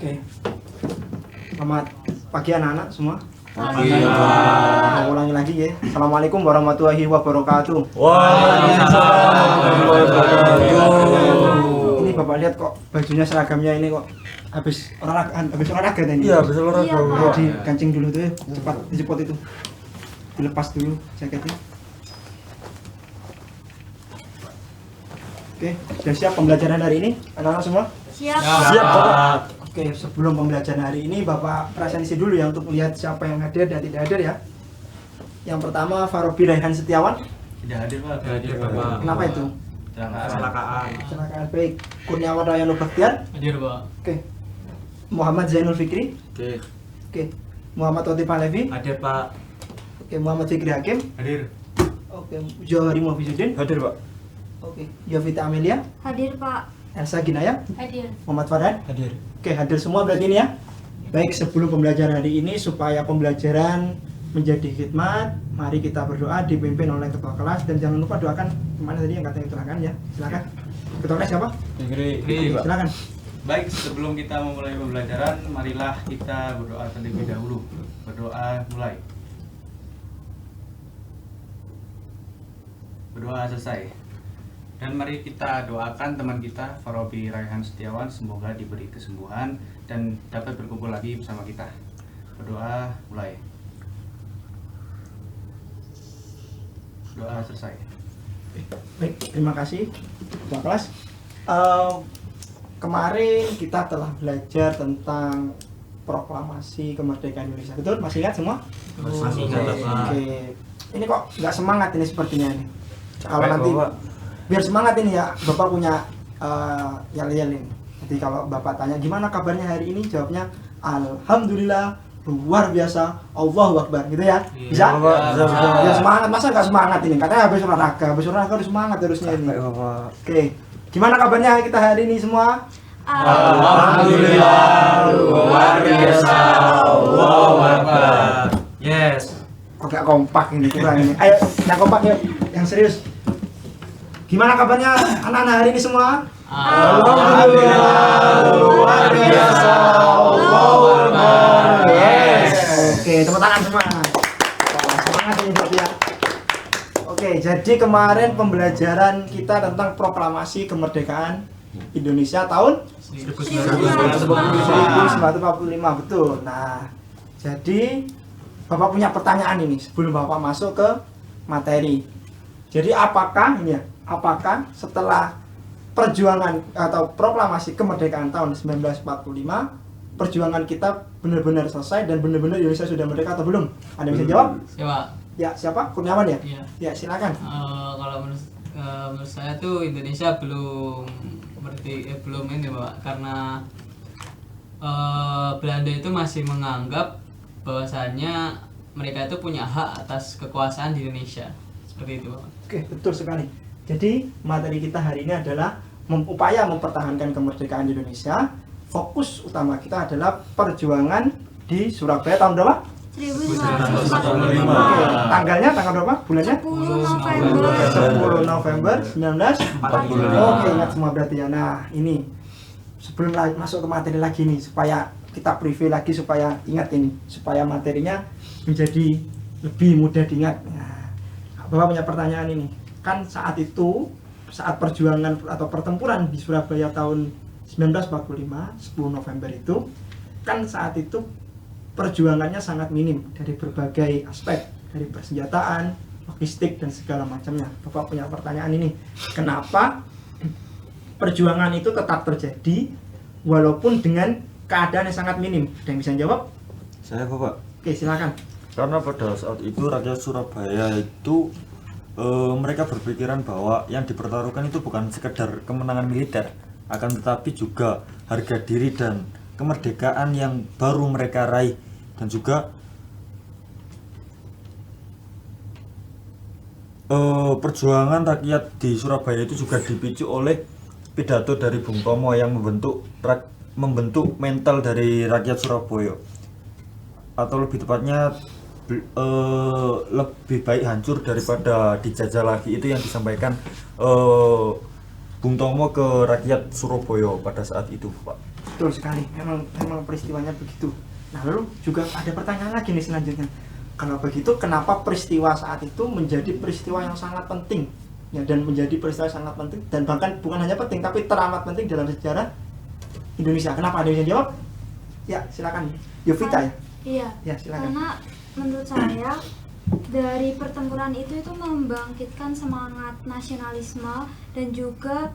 Oke. Selamat pagi anak-anak semua. Pagi. Kita ulangi lagi ya. Assalamualaikum warahmatullahi wabarakatuh. Waalaikumsalam warahmatullahi wabarakatuh. Ini Bapak lihat kok bajunya seragamnya ini kok habis olahraga tadi. Iya, habis olahraga. Nah, dikancing dulu tuh ya. Cepat dijepot itu. Dilepas dulu jaketnya. Oke, sudah siap pembelajaran hari ini anak-anak semua? Siap. Siap, Bapak. Oke, sebelum pembelajaran hari ini Bapak perhatian isi dulu ya untuk melihat siapa yang hadir dan tidak hadir ya. Yang pertama Farobi Raihan Setiawan. Tidak hadir Pak. Tidak hadir, Bapak. Kenapa itu? Kecelakaan. Kecelakaan. Baik. Kurniawan Rayano Baktiar. Hadir Pak. Oke. Muhammad Zainul Fikri. Oke. Oke. Muhammad Otif Alevi. Hadir Pak. Oke. Muhammad Fikri Hakim. Hadir. Oke. Johari Muhafizuddin. Hadir, Pak. Oke. Yovita Amelia. Hadir Pak. Elsa Ginaya. Hadir. Muhammad Farhan. Hadir. Oke, hadir semua berarti ini ya. Baik, sebelum pembelajaran hari ini supaya pembelajaran menjadi khidmat, mari kita berdoa dipimpin oleh ketua kelas dan jangan lupa doakan kemana tadi yang katanya kecelakaan ya. Silakan. Ketua kelas siapa? Fikri, Pak. Silakan. Baik, sebelum kita memulai pembelajaran, marilah kita berdoa terlebih dahulu. Berdoa mulai. Berdoa selesai. Dan mari kita doakan teman kita Farobi Raihan Setiawan semoga diberi kesembuhan dan dapat berkumpul lagi bersama kita. Berdoa mulai. Doa selesai. Baik, terima kasih ketua kelas. Kemarin kita telah belajar tentang proklamasi kemerdekaan Indonesia. Betul? Masih ingat semua? Masih ingat, Pak. Oke. Ini kok nggak semangat ini sepertinya ini. Kalau Capek, nanti Bapak. biar semangat ini ya, Bapak punya yel-yel ini. Jadi kalau Bapak tanya gimana kabarnya hari ini, jawabnya Alhamdulillah, luar biasa, Allahu Akbar, gitu ya. Bisa? Bapak. Bisa. Ya semangat, masa nggak semangat ini? Katanya habis olahraga harus semangat harusnya ini. Capek, Bapak. Oke, gimana kabarnya kita hari ini semua? Alhamdulillah, luar biasa, Allahu Akbar. Yes. Kok gak kompak ini, kurang ini. Ayo, yang kompak yuk, yang serius. Gimana kabarnya anak-anak hari ini semua? Alhamdulillah, luar biasa, Allahu Akbar. Yes. Oke, tepuk tangan semua. Wah, semangat ini berarti ya. Oke, jadi kemarin pembelajaran kita tentang proklamasi kemerdekaan Indonesia tahun 1945, betul. Nah, jadi Bapak punya pertanyaan ini sebelum Bapak masuk ke materi. Jadi apakah ini ya? Apakah setelah perjuangan atau proklamasi kemerdekaan tahun 1945 perjuangan kita benar-benar selesai dan benar-benar Indonesia sudah merdeka atau belum? Ada yang bisa jawab? Coba, Ya, siapa? Kurniawan ya? iya. Ya, silakan. Kalau menurut saya tuh Indonesia belum belum ini Pak, karena Belanda itu masih menganggap bahwasannya mereka itu punya hak atas kekuasaan di Indonesia, seperti itu Pak. Oke, betul sekali. Jadi materi kita hari ini adalah upaya mempertahankan kemerdekaan Indonesia. Fokus utama kita adalah perjuangan di Surabaya tahun berapa? 1945. Oke, tanggalnya tanggal berapa? Bulannya? 10 November. 10 November 1945. Oke, ingat semua berarti ya. Nah, ini sebelum masuk ke materi lagi nih, supaya kita preview lagi supaya ingat ini, supaya materinya menjadi lebih mudah diingat. Nah, Bapak punya pertanyaan ini. Kan saat itu, saat perjuangan atau pertempuran di Surabaya tahun 1945, 10 November itu, kan saat itu perjuangannya sangat minim dari berbagai aspek, dari persenjataan, logistik, dan segala macamnya. Bapak punya pertanyaan ini, kenapa perjuangan itu tetap terjadi walaupun dengan keadaan yang sangat minim? Ada yang bisa jawab? Saya, Bapak. Oke, silakan. Karena pada saat itu rakyat Surabaya itu mereka berpikiran bahwa yang dipertaruhkan itu bukan sekedar kemenangan militer, akan tetapi juga harga diri dan kemerdekaan yang baru mereka raih, dan juga perjuangan rakyat di Surabaya itu juga dipicu oleh pidato dari Bung Tomo yang membentuk mental dari rakyat Surabaya, atau lebih tepatnya lebih baik hancur daripada dijajah lagi. Itu yang disampaikan Bung Tomo ke rakyat Surabaya pada saat itu, Pak. Betul sekali, memang peristiwanya begitu. Nah lalu juga ada pertanyaan lagi nih selanjutnya. Kalau begitu kenapa peristiwa saat itu menjadi peristiwa yang sangat penting ya, dan menjadi peristiwa yang sangat penting dan bahkan bukan hanya penting tapi teramat penting dalam sejarah Indonesia. Kenapa? Ada yang bisa jawab? Ya silakan Yovita ya. Iya. Ya silakan. Karena menurut saya dari pertempuran itu membangkitkan semangat nasionalisme dan juga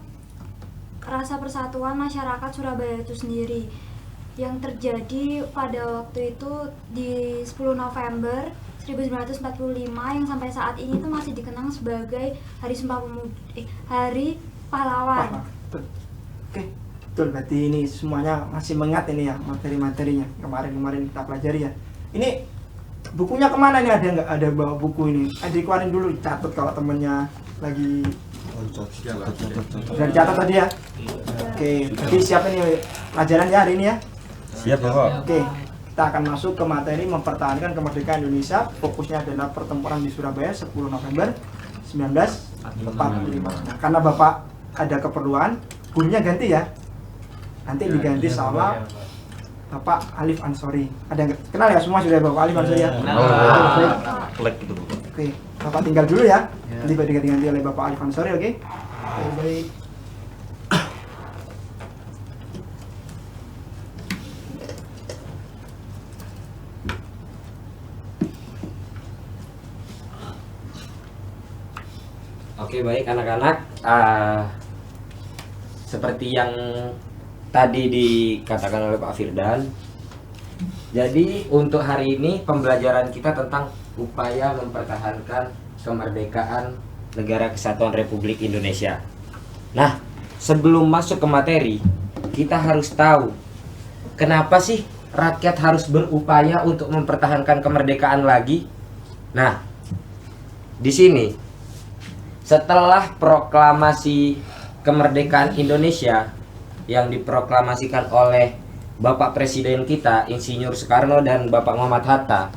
rasa persatuan masyarakat Surabaya itu sendiri yang terjadi pada waktu itu di 10 November 1945 yang sampai saat ini itu masih dikenang sebagai Hari Pahlawan. Betul. Oke, betul, berarti ini semuanya masih mengingat ini ya materi-materinya kemarin kita pelajari ya. Ini bukunya kemana nih, ada nggak ada bawa buku ini? Dikeluarin dulu, catat kalau temennya lagi. Sudah dicatat tadi ya? Oke, jadi siap ini pelajaran ya hari ini ya? Siap Bapak. Oke, kita akan masuk ke materi mempertahankan kemerdekaan Indonesia. Fokusnya adalah pertempuran di Surabaya 10 November 1945. Nah, karena Bapak ada keperluan, gurunya ganti ya. Nanti diganti sama Bapak Alif Ansori. Ada nggak? Kenal ya semua sudah Bapak Alif Ansori ya? Klik gitu. Oke, Bapak tinggal dulu ya. Nanti diganti oleh Bapak Alif Ansori, oke? Baik. Oke, baik anak-anak, seperti yang tadi dikatakan oleh Pak Firdan, jadi untuk hari ini pembelajaran kita tentang upaya mempertahankan kemerdekaan Negara Kesatuan Republik Indonesia. Nah, sebelum masuk ke materi, kita harus tahu kenapa sih rakyat harus berupaya untuk mempertahankan kemerdekaan lagi. Nah, di sini setelah proklamasi kemerdekaan Indonesia yang diproklamasikan oleh Bapak Presiden kita, Insinyur Soekarno dan Bapak Muhammad Hatta,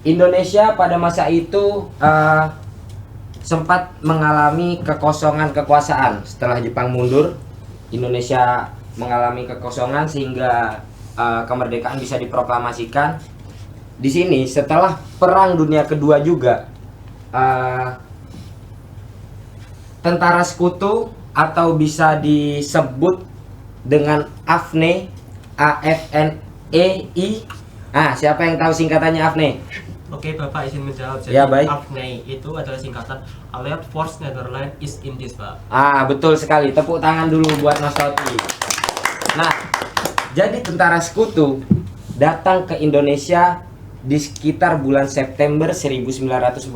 Indonesia pada masa itu sempat mengalami kekosongan kekuasaan. Setelah Jepang mundur, Indonesia mengalami kekosongan sehingga kemerdekaan bisa diproklamasikan. Di sini setelah Perang Dunia Kedua juga, tentara sekutu atau bisa disebut dengan AFNEI, AFNEI. Siapa yang tahu singkatannya AFNEI? Oke, Bapak izin menjawab. Jadi Ya, baik. AFNEI itu adalah singkatan Allied Force Netherlands East Indies, Pak. Betul sekali. Tepuk tangan dulu buat Mas Toti. Nah, jadi tentara sekutu datang ke Indonesia di sekitar bulan September 1945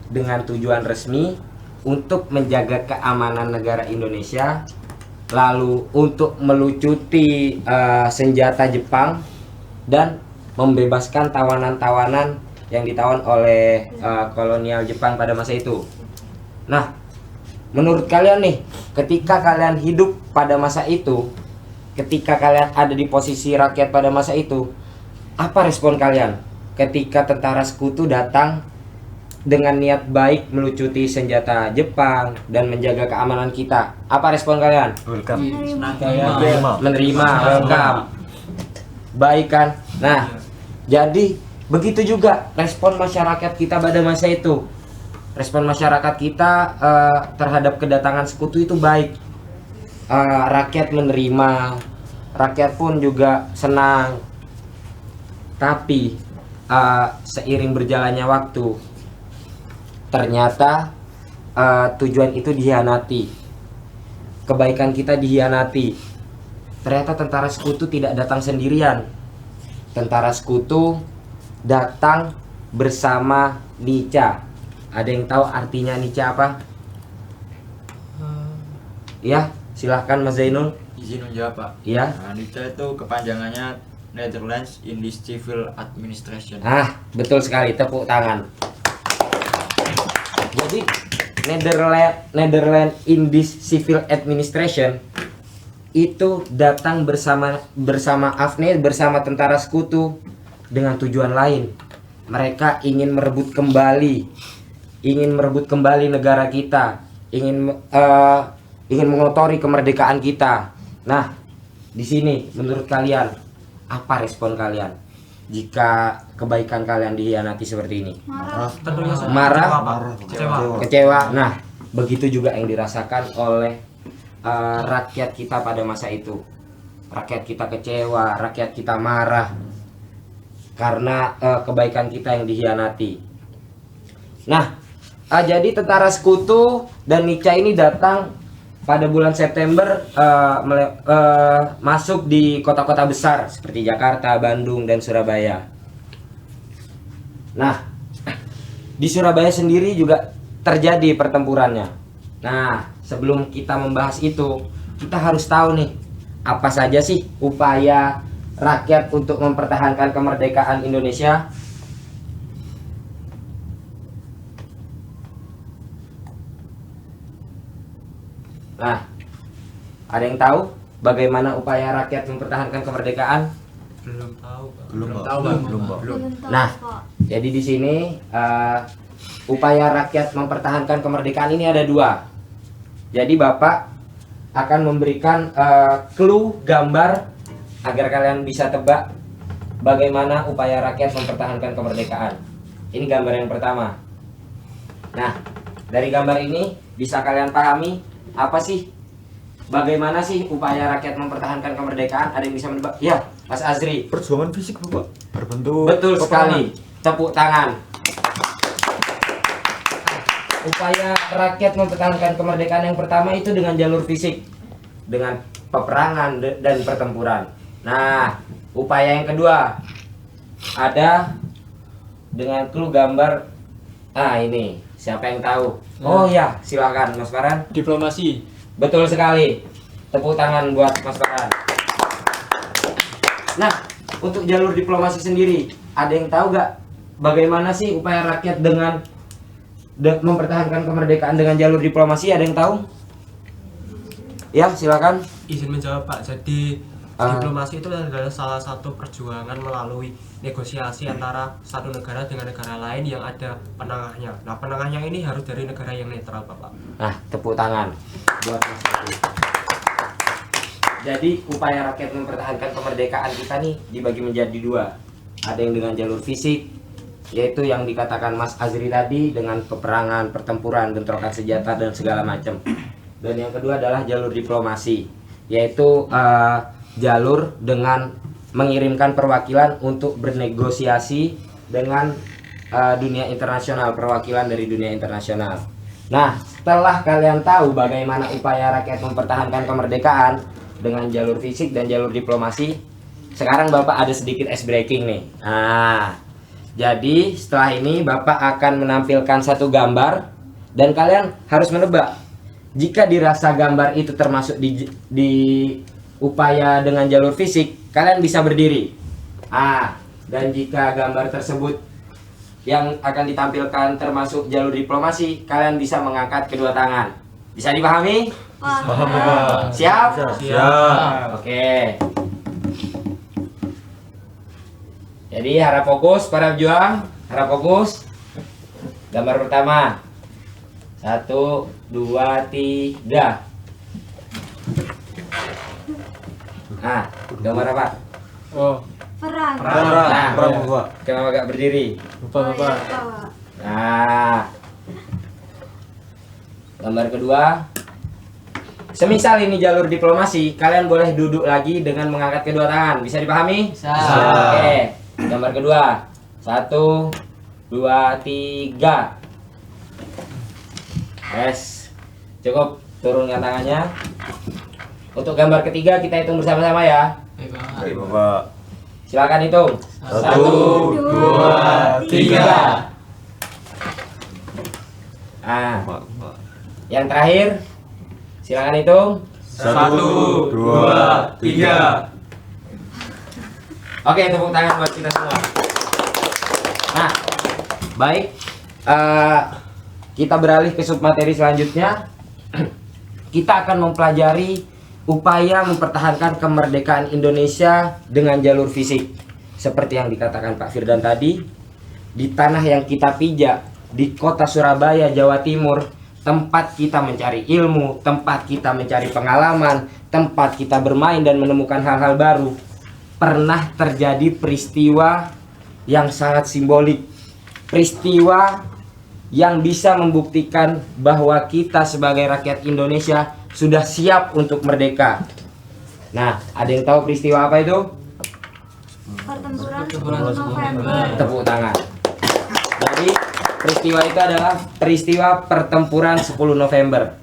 dengan tujuan resmi untuk menjaga keamanan negara Indonesia, lalu untuk melucuti senjata Jepang dan membebaskan tawanan-tawanan yang ditawan oleh kolonial Jepang pada masa itu. Nah, menurut kalian nih, ketika kalian hidup pada masa itu, ketika kalian ada di posisi rakyat pada masa itu, apa respon kalian ketika tentara sekutu datang dengan niat baik melucuti senjata Jepang dan menjaga keamanan kita? Apa respon kalian? Menerima, welcome. Baik kan? Nah, jadi begitu juga respon masyarakat kita pada masa itu. Respon masyarakat kita terhadap kedatangan sekutu itu baik. Rakyat menerima, rakyat pun juga senang. Tapi seiring berjalannya waktu, ternyata tujuan itu dihianati. Kebaikan kita dihianati. Ternyata tentara sekutu tidak datang sendirian. Tentara sekutu datang bersama Nica. Ada yang tahu artinya Nica apa? Ya, silahkan Mas Zainul. Izin menjawab Pak. Iya. NICA itu kepanjangannya Netherlands Indies Civil Administration. Betul sekali, tepuk tangan. Jadi Netherlands Indies Civil Administration itu datang bersama AFNEI, bersama tentara sekutu dengan tujuan lain. Mereka ingin merebut kembali negara kita, ingin ingin mengotori kemerdekaan kita. Nah, di sini menurut kalian apa respon kalian jika kebaikan kalian dikhianati seperti ini? Marah. Tentunya Marah? kecewa, Pak. Marah. Kecewa. Kecewa. Nah, begitu juga yang dirasakan oleh rakyat kita pada masa itu. Rakyat kita kecewa, rakyat kita marah karena kebaikan kita yang dikhianati. Nah, jadi tentara sekutu dan Nica ini datang pada bulan September, masuk di kota-kota besar seperti Jakarta, Bandung, dan Surabaya. Nah, di Surabaya sendiri juga terjadi pertempurannya. Nah, sebelum kita membahas itu, kita harus tahu nih, apa saja sih upaya rakyat untuk mempertahankan kemerdekaan Indonesia? Nah, ada yang tahu bagaimana upaya rakyat mempertahankan kemerdekaan? Belum tahu, Pak. Belum, Pak. tahu, Pak. Belum, Pak. Belum tahu, Nah, Pak. jadi di sini upaya rakyat mempertahankan kemerdekaan ini ada dua. Jadi Bapak akan memberikan clue gambar agar kalian bisa tebak bagaimana upaya rakyat mempertahankan kemerdekaan. Ini gambar yang pertama. Nah, dari gambar ini bisa kalian pahami apa sih? Bagaimana sih upaya rakyat mempertahankan kemerdekaan? Ada yang bisa menebak? Ya, Mas Azri. Perjuangan fisik Bapak berbentuk Betul peperangan. sekali. Tepuk tangan. Upaya rakyat mempertahankan kemerdekaan yang pertama itu dengan jalur fisik, dengan peperangan dan pertempuran. Nah, upaya yang kedua ada dengan clue gambar. Ini siapa yang tahu? Oh ya, silakan Mas Farhan. Diplomasi. Betul sekali. Tepuk tangan buat Mas Farhan. Nah, untuk jalur diplomasi sendiri, ada yang tahu gak bagaimana sih upaya rakyat dengan mempertahankan kemerdekaan dengan jalur diplomasi? Ada yang tahu? Ya, silakan. Izin menjawab, Pak. Jadi Ah. diplomasi itu adalah salah satu perjuangan melalui negosiasi antara satu negara dengan negara lain yang ada penengahnya. Nah, penengahnya ini harus dari negara yang netral, Pak. Nah, tepuk tangan buat Mas Farhan. Jadi upaya rakyat mempertahankan kemerdekaan kita nih dibagi menjadi dua. Ada yang dengan jalur fisik, yaitu yang dikatakan Mas Azri tadi dengan peperangan, pertempuran, bentrokan senjata dan segala macam. Dan yang kedua adalah jalur diplomasi, yaitu jalur dengan mengirimkan perwakilan untuk bernegosiasi dengan dunia internasional, perwakilan dari dunia internasional. Nah, setelah kalian tahu bagaimana upaya rakyat mempertahankan kemerdekaan dengan jalur fisik dan jalur diplomasi, sekarang Bapak ada sedikit ice breaking nih. Nah, jadi setelah ini Bapak akan menampilkan satu gambar dan kalian harus menebak. Jika dirasa gambar itu termasuk di upaya dengan jalur fisik, kalian bisa berdiri. Dan jika gambar tersebut yang akan ditampilkan termasuk jalur diplomasi, kalian bisa mengangkat kedua tangan. Bisa dipahami? Paham Bapak. Siap? Siap. Oke. Jadi harap fokus para pejuang, harap fokus. Gambar pertama. 1, 2, 3. Nah, gambar apa? Oh, Perang. Nah, Perang Bapak. kenapa agak berdiri? lupa Oh, iya, Bapak. Pak. Nah, gambar kedua. Semisal ini jalur diplomasi, kalian boleh duduk lagi dengan mengangkat kedua tangan. Bisa dipahami? Bisa. Oke, gambar kedua. 1, 2, 3. Yes, cukup, turunkan tangannya. Untuk gambar ketiga kita hitung bersama-sama ya. Baik, Pak. Baik Bapak. Silakan hitung. 1, 2, 3. Nah, Bapak. yang terakhir, silakan hitung. 1, 2, 3. Oke, tepuk tangan buat kita semua. Nah, baik. Kita beralih ke submateri selanjutnya. Kita akan mempelajari upaya mempertahankan kemerdekaan Indonesia dengan jalur fisik. Seperti yang dikatakan Pak Firdan tadi, di tanah yang kita pijak, di kota Surabaya, Jawa Timur, tempat kita mencari ilmu, tempat kita mencari pengalaman, tempat kita bermain dan menemukan hal-hal baru. Pernah terjadi peristiwa yang sangat simbolik, peristiwa yang bisa membuktikan bahwa kita sebagai rakyat Indonesia sudah siap untuk merdeka. Nah, ada yang tahu peristiwa apa itu? Pertempuran 10 November. Tepuk tangan. Jadi peristiwa itu adalah peristiwa pertempuran 10 November.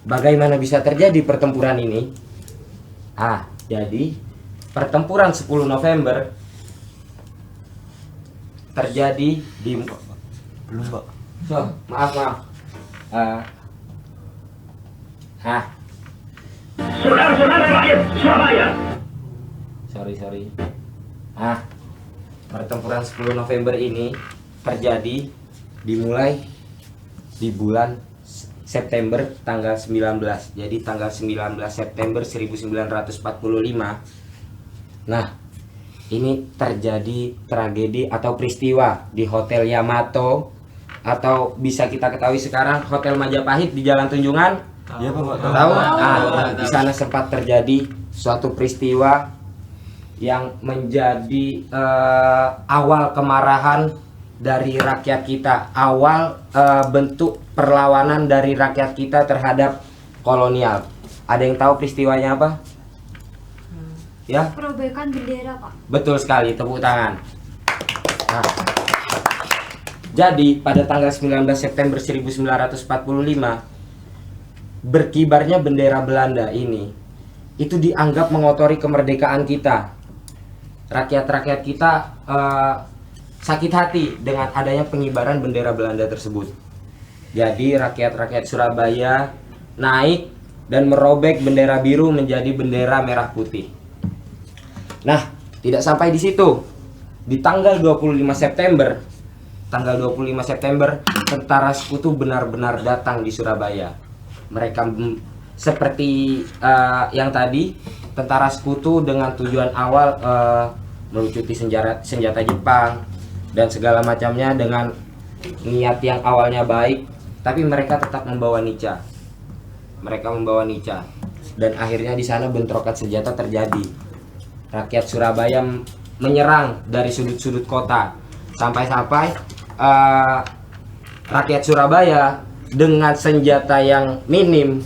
Bagaimana bisa terjadi pertempuran ini? Jadi pertempuran 10 November terjadi di Belum, Pak. maaf. Saudara-saudara rakyat Surabaya. Sorry. Pertempuran 10 November ini terjadi dimulai di bulan September tanggal 19. Jadi tanggal 19 September 1945. Nah, ini terjadi tragedi atau peristiwa di Hotel Yamato, atau bisa kita ketahui sekarang Hotel Majapahit di Jalan Tunjungan. Iya, Pak. Tahu? Di sana sempat terjadi suatu peristiwa yang menjadi awal kemarahan dari rakyat kita, awal bentuk perlawanan dari rakyat kita terhadap kolonial. Ada yang tahu peristiwanya apa? Ya? Perobekan bendera, Pak. Betul sekali, tepuk tangan. Nah, jadi pada tanggal 19 September 1945 berkibarnya bendera Belanda ini itu dianggap mengotori kemerdekaan kita. Rakyat-rakyat kita sakit hati dengan adanya pengibaran bendera Belanda tersebut. Jadi rakyat-rakyat Surabaya naik dan merobek bendera biru menjadi bendera merah putih. Nah, tidak sampai di situ. Di tanggal 25 September, tentara sekutu benar-benar datang di Surabaya. Mereka seperti yang tadi, tentara sekutu dengan tujuan awal melucuti senjata Jepang dan segala macamnya dengan niat yang awalnya baik, tapi mereka tetap membawa nica. Dan akhirnya di sana bentrokan senjata terjadi. Rakyat Surabaya menyerang dari sudut-sudut kota, sampai-sampai rakyat Surabaya dengan senjata yang minim,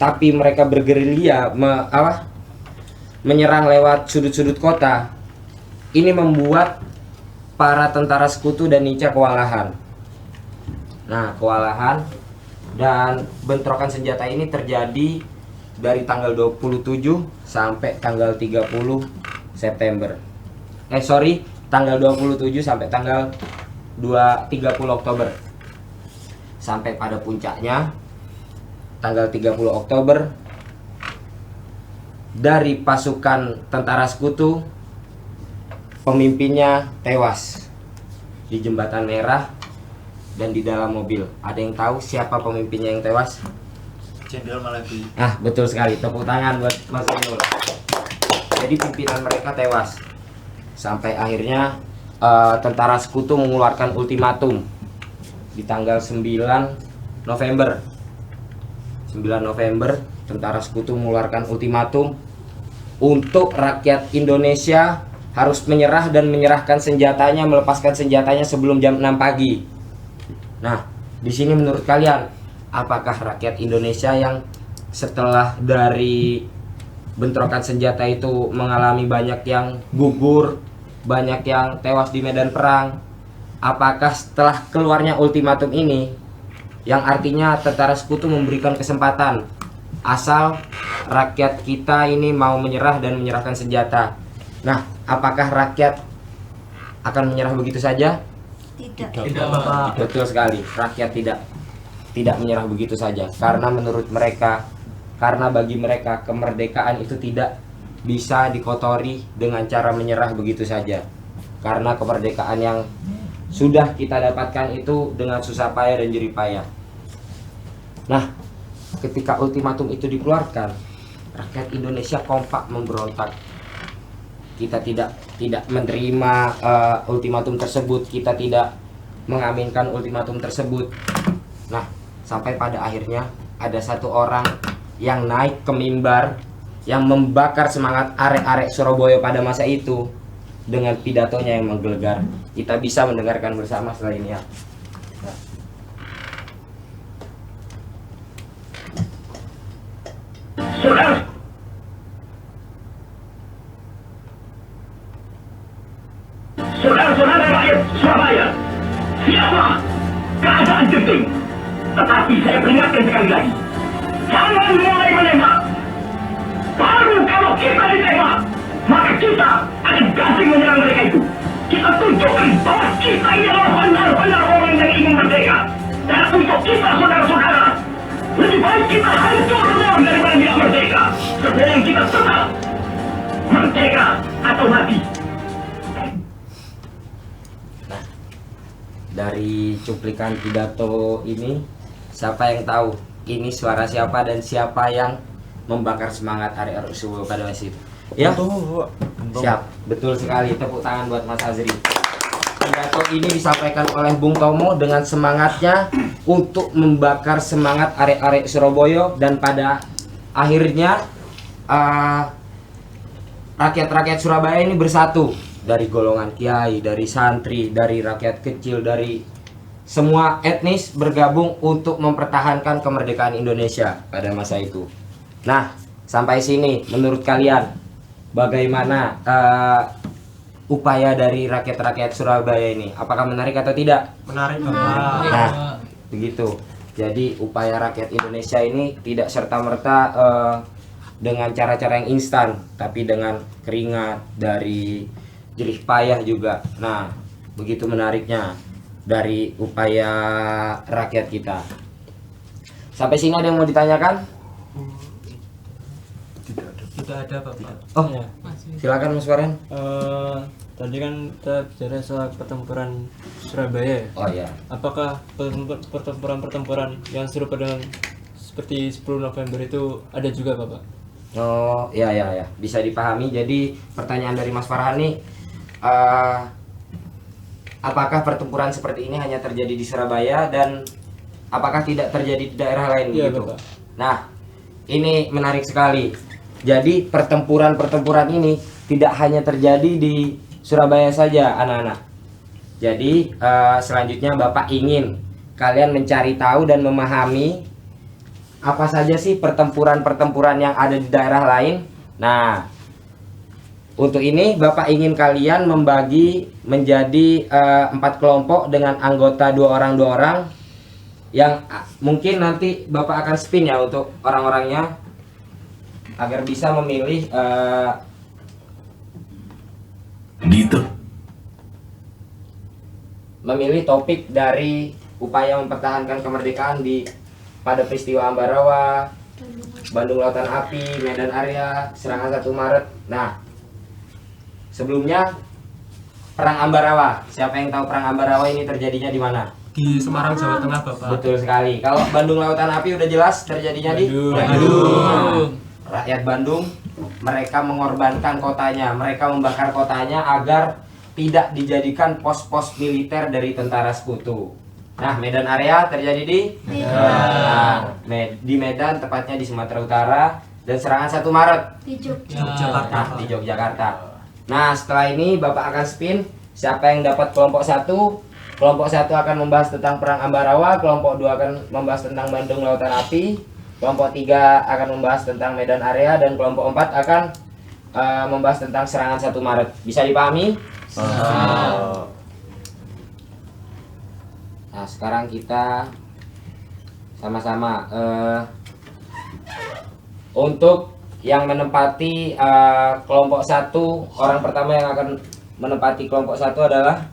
tapi mereka bergerilya menyerang lewat sudut-sudut kota. Ini membuat para tentara sekutu dan nica kewalahan. Dan bentrokan senjata ini terjadi dari tanggal 27 sampai tanggal 30 September. Tanggal 27 sampai tanggal 30 Oktober. Sampai pada puncaknya tanggal 30 Oktober dari pasukan tentara sekutu, pemimpinnya tewas di Jembatan Merah dan di dalam mobil. Ada yang tahu siapa pemimpinnya yang tewas? Jenderal Malabi. Betul sekali, tepuk tangan buat Mas Inul. Jadi pimpinan mereka tewas. Sampai akhirnya tentara sekutu mengeluarkan ultimatum di tanggal 9 November. Tentara sekutu mengeluarkan ultimatum untuk rakyat Indonesia harus menyerah dan menyerahkan senjatanya, melepaskan senjatanya sebelum jam 6 pagi. Nah, di sini menurut kalian, apakah rakyat Indonesia yang setelah dari bentrokan senjata itu mengalami banyak yang gugur, banyak yang tewas di medan perang, apakah setelah keluarnya ultimatum ini, yang artinya tentara sekutu memberikan kesempatan asal rakyat kita ini mau menyerah dan menyerahkan senjata. Nah, apakah rakyat akan menyerah begitu saja? Tidak. Betul sekali, rakyat tidak menyerah begitu saja, karena menurut mereka, karena bagi mereka kemerdekaan itu tidak bisa dikotori dengan cara menyerah begitu saja. Karena kemerdekaan yang sudah kita dapatkan itu dengan susah payah dan jerih payah. Nah, ketika ultimatum itu dikeluarkan, rakyat Indonesia kompak memberontak. Kita tidak menerima ultimatum tersebut, kita tidak mengaminkan ultimatum tersebut. Nah, sampai pada akhirnya ada satu orang yang naik ke mimbar yang membakar semangat arek-arek Surabaya pada masa itu dengan pidatonya yang menggelegar. Kita bisa mendengarkan bersama setelah ini ya. Saudara-saudara rakyat Surabaya, siapa keadaan genting. Tetapi saya peringatkan sekali lagi, jangan mulai menembak. Baru kalau kita ditembak, maka kita akan gasing menyerang mereka itu. Kita tunjukkan bahwa kita ini adalah benar-benar orang yang ingin merdeka. Dan untuk kita saudara-saudara, lebih baik kita hancur semua daripada tidak merdeka. Sebelum kita tetap merdeka atau mati. Dari cuplikan pidato ini, siapa yang tahu ini suara siapa dan siapa yang membakar semangat arek-arek Surabaya pada masa itu? Ya, siap, betul sekali. Tepuk tangan buat Mas Azri. Pidato ini disampaikan oleh Bung Tomo dengan semangatnya untuk membakar semangat arek-arek Surabaya, dan pada akhirnya rakyat-rakyat Surabaya ini bersatu. Dari golongan kiai, dari santri, dari rakyat kecil, dari semua etnis bergabung untuk mempertahankan kemerdekaan Indonesia pada masa itu. Nah, sampai sini menurut kalian bagaimana upaya dari rakyat-rakyat Surabaya ini? Apakah menarik atau tidak? Menarik Nah, Bapak. begitu. Jadi upaya rakyat Indonesia ini tidak serta-merta dengan cara-cara yang instan, tapi dengan keringat, dari jerih payah juga. Nah, begitu menariknya dari upaya rakyat kita. Sampai sini ada yang mau ditanyakan? Tidak ada Bapak. Oh, Ya. silakan Mas Farhan. Tadi kan kita bicara soal pertempuran Surabaya ya. Oh ya. Apakah pertempuran yang serupa dengan seperti 10 November itu ada juga Bapak? Oh, ya, bisa dipahami. Jadi pertanyaan dari Mas Farhan nih, apakah pertempuran seperti ini hanya terjadi di Surabaya dan apakah tidak terjadi di daerah lain Iya, gitu? Bapak. Nah, ini menarik sekali. Jadi pertempuran ini tidak hanya terjadi di Surabaya saja, anak-anak. Jadi selanjutnya Bapak ingin kalian mencari tahu dan memahami apa saja sih pertempuran-pertempuran yang ada di daerah lain. Nah, untuk ini Bapak ingin kalian membagi menjadi 4 kelompok dengan anggota 2 orang yang mungkin nanti Bapak akan spin ya untuk orang-orangnya agar bisa memilih memilih topik dari upaya mempertahankan kemerdekaan pada peristiwa Ambarawa, Bandung Lautan Api, Medan Area, serangan 1 Maret. Nah, sebelumnya Perang Ambarawa. Siapa yang tahu Perang Ambarawa ini terjadinya di mana? Di Semarang, Jawa Tengah Bapak. Betul sekali. Kalau Bandung Lautan Api udah jelas terjadinya di Bandung. Nah, rakyat Bandung, mereka mengorbankan kotanya, mereka membakar kotanya agar tidak dijadikan pos-pos militer dari tentara sekutu. Nah, Medan Area terjadi di di Medan, tepatnya di Sumatera Utara, dan serangan 1 Maret Di Jogja. Yogyakarta. di Yogyakarta. Nah, setelah ini Bapak akan spin siapa yang dapat kelompok 1. Kelompok 1 akan membahas tentang Perang Ambarawa, kelompok 2 akan membahas tentang Bandung Lautan Api, kelompok 3 akan membahas tentang Medan Area, dan kelompok 4 akan membahas tentang serangan 1 Maret. Bisa dipahami? Nah, sekarang kita sama-sama untuk yang menempati kelompok 1, orang pertama yang akan menempati kelompok 1 adalah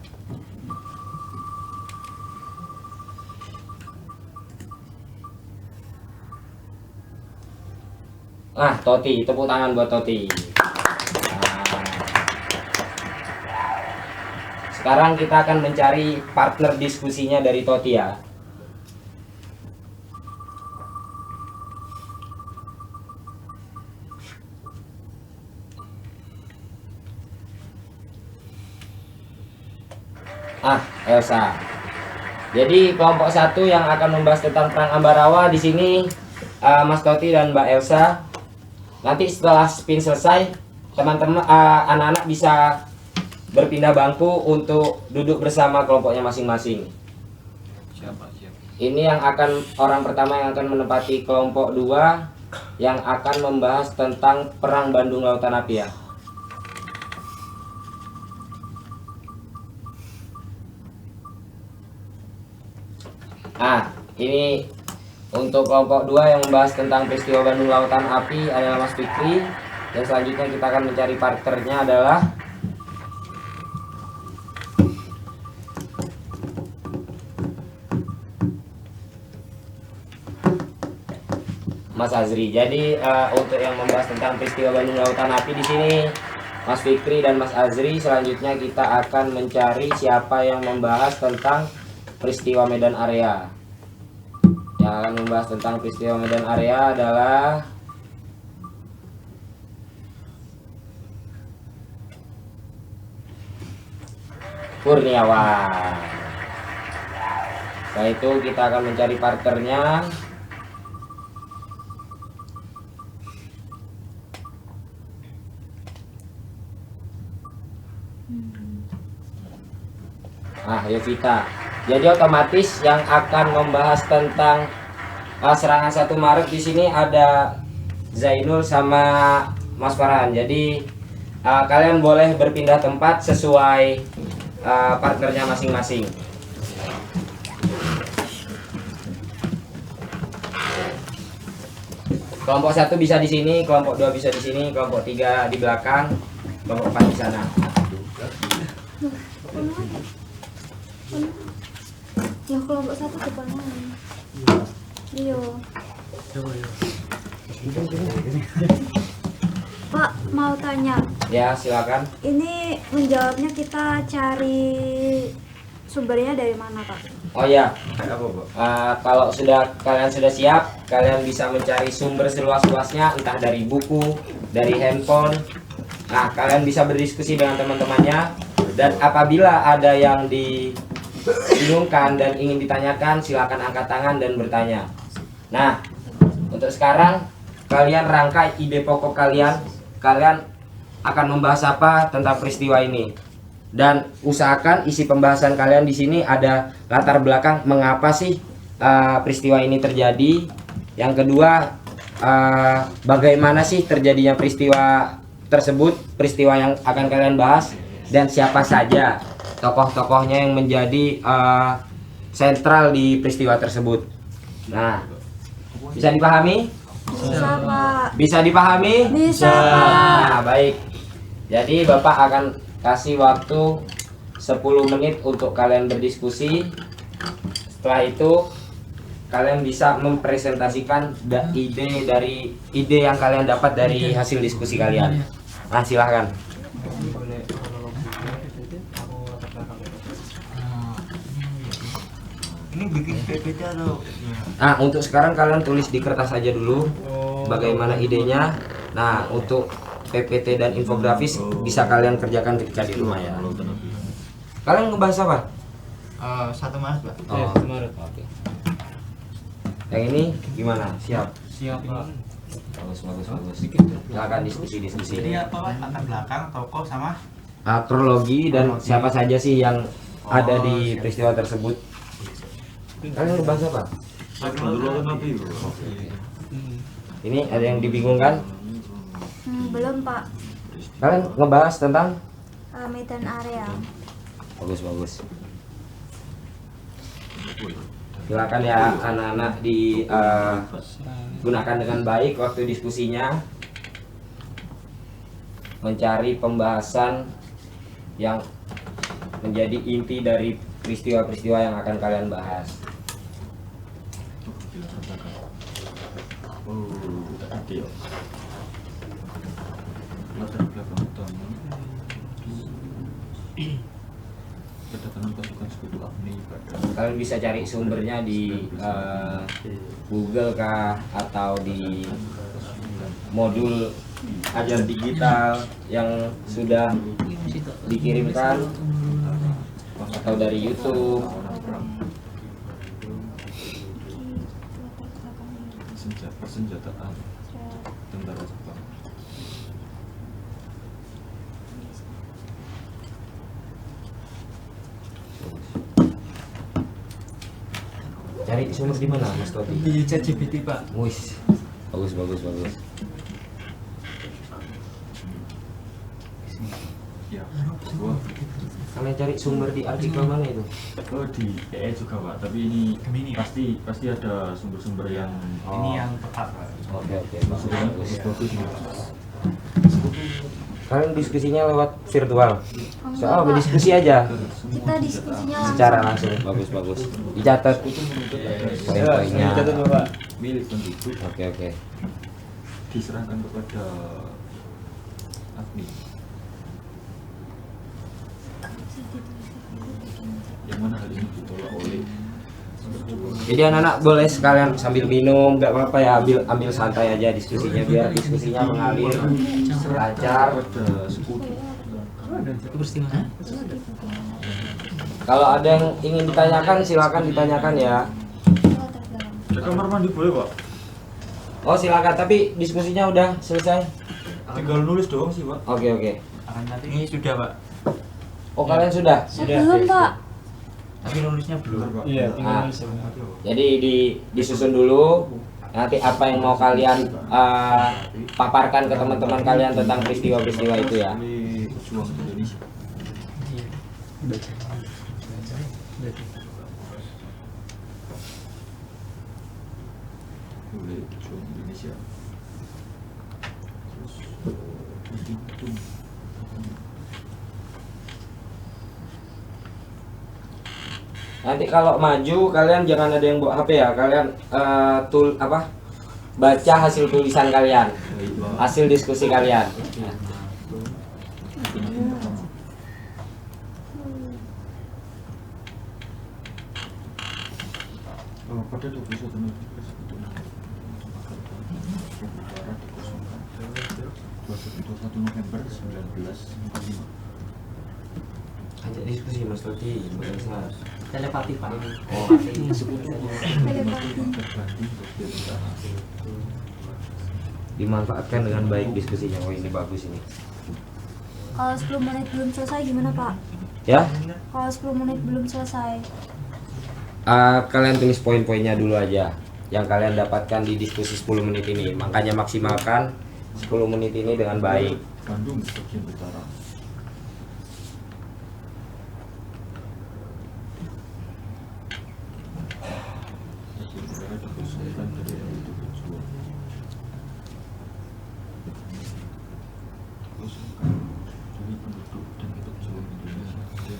Toti. Tepuk tangan buat Toti. Sekarang kita akan mencari partner diskusinya dari Toti ya. Elsa. Jadi kelompok 1 yang akan membahas tentang perang Ambarawa di sini Mas Toti dan Mbak Elsa. Nanti setelah spin selesai, teman-teman anak-anak bisa berpindah bangku untuk duduk bersama kelompoknya masing-masing. Ini yang akan orang pertama yang akan menempati kelompok 2 yang akan membahas tentang perang Bandung Lautan Api ya. Nah, ini untuk kelompok 2 yang membahas tentang peristiwa Bandung Lautan Api adalah Mas Fikri. Dan selanjutnya kita akan mencari partnernya adalah Mas Azri. Jadi untuk yang membahas tentang peristiwa Bandung Lautan Api di sini Mas Fikri dan Mas Azri. Selanjutnya kita akan mencari siapa yang membahas tentang peristiwa Medan Area. Yang akan membahas tentang peristiwa Medan Area adalah Kurniawan. Setelah itu kita akan mencari partnernya. Yovita. Jadi otomatis yang akan membahas tentang serangan 1 Maret di sini ada Zainul sama Mas Farhan. Jadi kalian boleh berpindah tempat sesuai partnernya masing-masing. Kelompok 1 bisa di sini, kelompok 2 bisa di sini, kelompok 3 di belakang, kelompok 4 di sana. Ya kelompok 1 depan mana? Iya. Pak, mau tanya. Ya, silakan. Ini menjawabnya kita cari sumbernya dari mana, Pak? Oh ya, kalau kalian sudah siap, kalian bisa mencari sumber seluas-luasnya, entah dari buku, dari handphone. Nah, kalian bisa berdiskusi dengan teman-temannya. Dan apabila ada yang dibingungkan dan ingin ditanyakan, silakan angkat tangan dan bertanya. Nah, untuk sekarang kalian rangkai ide pokok kalian. Kalian akan membahas apa tentang peristiwa ini? Dan usahakan isi pembahasan kalian di sini ada latar belakang mengapa sih peristiwa ini terjadi. Yang kedua, bagaimana sih terjadinya peristiwa tersebut, peristiwa yang akan kalian bahas, dan siapa saja tokoh-tokohnya yang menjadi sentral di peristiwa tersebut. Nah, bisa dipahami? Bisa, Pak. Bisa dipahami? Bisa, Pak. Nah, baik. Jadi Bapak akan kasih waktu 10 menit untuk kalian berdiskusi. Setelah itu kalian bisa mempresentasikan ide yang kalian dapat dari hasil diskusi kalian. Nah, silahkan. Ini bikin PPT atau? Nah, untuk sekarang kalian tulis di kertas aja dulu bagaimana idenya. Nah, untuk PPT dan infografis bisa kalian kerjakan ketika di rumah ya. Kalian ngebahas apa? 1 Maret, Pak. Oh, 1 Maret. oke. Yang ini gimana? Siap? Siap, Pak. Bagus. Silakan diskusi. Ini apa, Pak? Latar belakang, tokoh, sama Kronologi dan siapa saja sih yang ada di peristiwa tersebut. Kalian ngebahas apa? Ini ada yang dibingungkan? Belum, Pak. Kalian ngebahas tentang? Medan Area. Bagus. Silakan ya anak-anak gunakan dengan baik waktu diskusinya. Mencari pembahasan yang menjadi inti dari peristiwa-peristiwa yang akan kalian bahas. Kalian bisa cari sumbernya di Google kah, atau di modul ajar digital yang sudah dikirimkan, atau dari YouTube. persenjataan tentara Jepang. Cari sumber di mana Mas Toti? Di ChatGPT Pak. Wis, bagus. Ya, gua Kalian cari sumber di artikel mana itu? di EE juga Pak, tapi ini pasti ada sumber-sumber yang Ini yang tepat, Pak. Oke, bagus. bagus nih. Kalian diskusinya lewat virtual. Soal berdiskusi aja Kita diskusinya langsung. secara langsung. Bagus. Dicatat poin-poinnya. Catat Bapak. Milik penduduk Oke. diserahkan kepada admin. Yang mana hal ini ditolak oleh Jadi anak-anak boleh sekalian sambil minum, nggak apa-apa ya, ambil santai aja diskusinya biar diskusinya mengalir lancar. pada sekutu. Kalau ada yang ingin ditanyakan silakan ditanyakan ya. Ke kamar mandi boleh Pak? Oh silakan, tapi diskusinya udah selesai. Tinggal nulis doang sih Pak. Oke. Akan nanti Ini sudah Pak. Oh kalian sudah? Belum Pak. Tapi nulisnya belum. Iya, Ah. tinggal sama. Jadi disusun dulu. Nanti apa yang mau kalian paparkan ke teman-teman kalian tentang peristiwa-peristiwa itu ya. Oleh pejuang Indonesia. Oleh pejuang Indonesia. Terus hitung. Nanti kalau maju kalian jangan ada yang bawa HP ya. Kalian baca hasil tulisan kalian, hasil diskusi kalian. Pada 21 November 21 November 1945. Ajak diskusi Mas Toti, Telepati Pak. Oh, dimanfaatkan dengan baik diskusinya. Oh ini bagus ini. Kalau 10 menit belum selesai gimana Pak? Ya, Kalau 10 menit belum selesai. kalian tulis poin-poinnya dulu aja yang kalian dapatkan di diskusi 10 menit ini. Makanya maksimalkan 10 menit ini dengan baik. Bandung bagian utara. Bagian utara dikosongkan dari itu pejuang. Kosongkan dari penduduk dan pejuang Indonesia.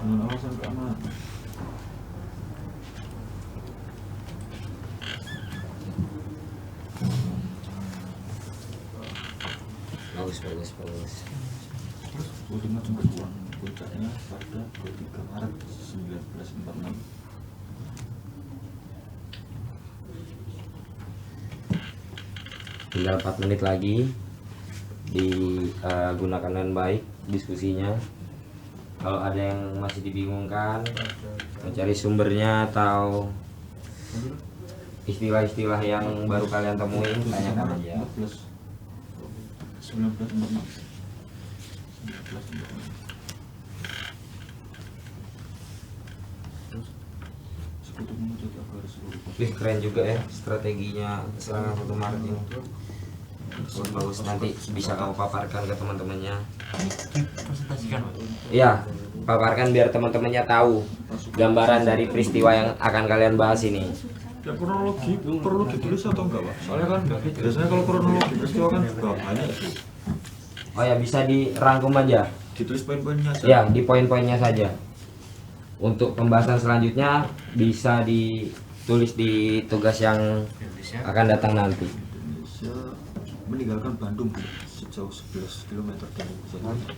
Dengan alasan keamanan. Bagus. Terus Ultima Cemberuan puncaknya pada 23 Maret 1946. Tinggal 4 menit lagi digunakan dengan baik diskusinya. Kalau ada yang masih dibingungkan mencari sumbernya atau istilah-istilah yang baru kalian temuin tanyakan aja. 1946. Terus sekutu menuntut agar seluruh Wih, keren juga ya strateginya serangan 1 Maret ini. Bagus, nanti bisa kamu paparkan ke teman-temannya. Presentasikan Pak. Iya, paparkan biar teman-temannya tahu gambaran dari peristiwa yang akan kalian bahas ini. ya kronologi perlu ditulis atau enggak Pak? Soalnya kan biasanya kalau kronologi peristiwa kan juga banyak sih. Oh ya, bisa dirangkum aja. Ditulis poin-poinnya aja. Ya, di poin-poinnya saja. Untuk pembahasan selanjutnya bisa ditulis di tugas yang akan datang nanti. Indonesia meninggalkan Bandung sejauh 11 km dari pusat kota.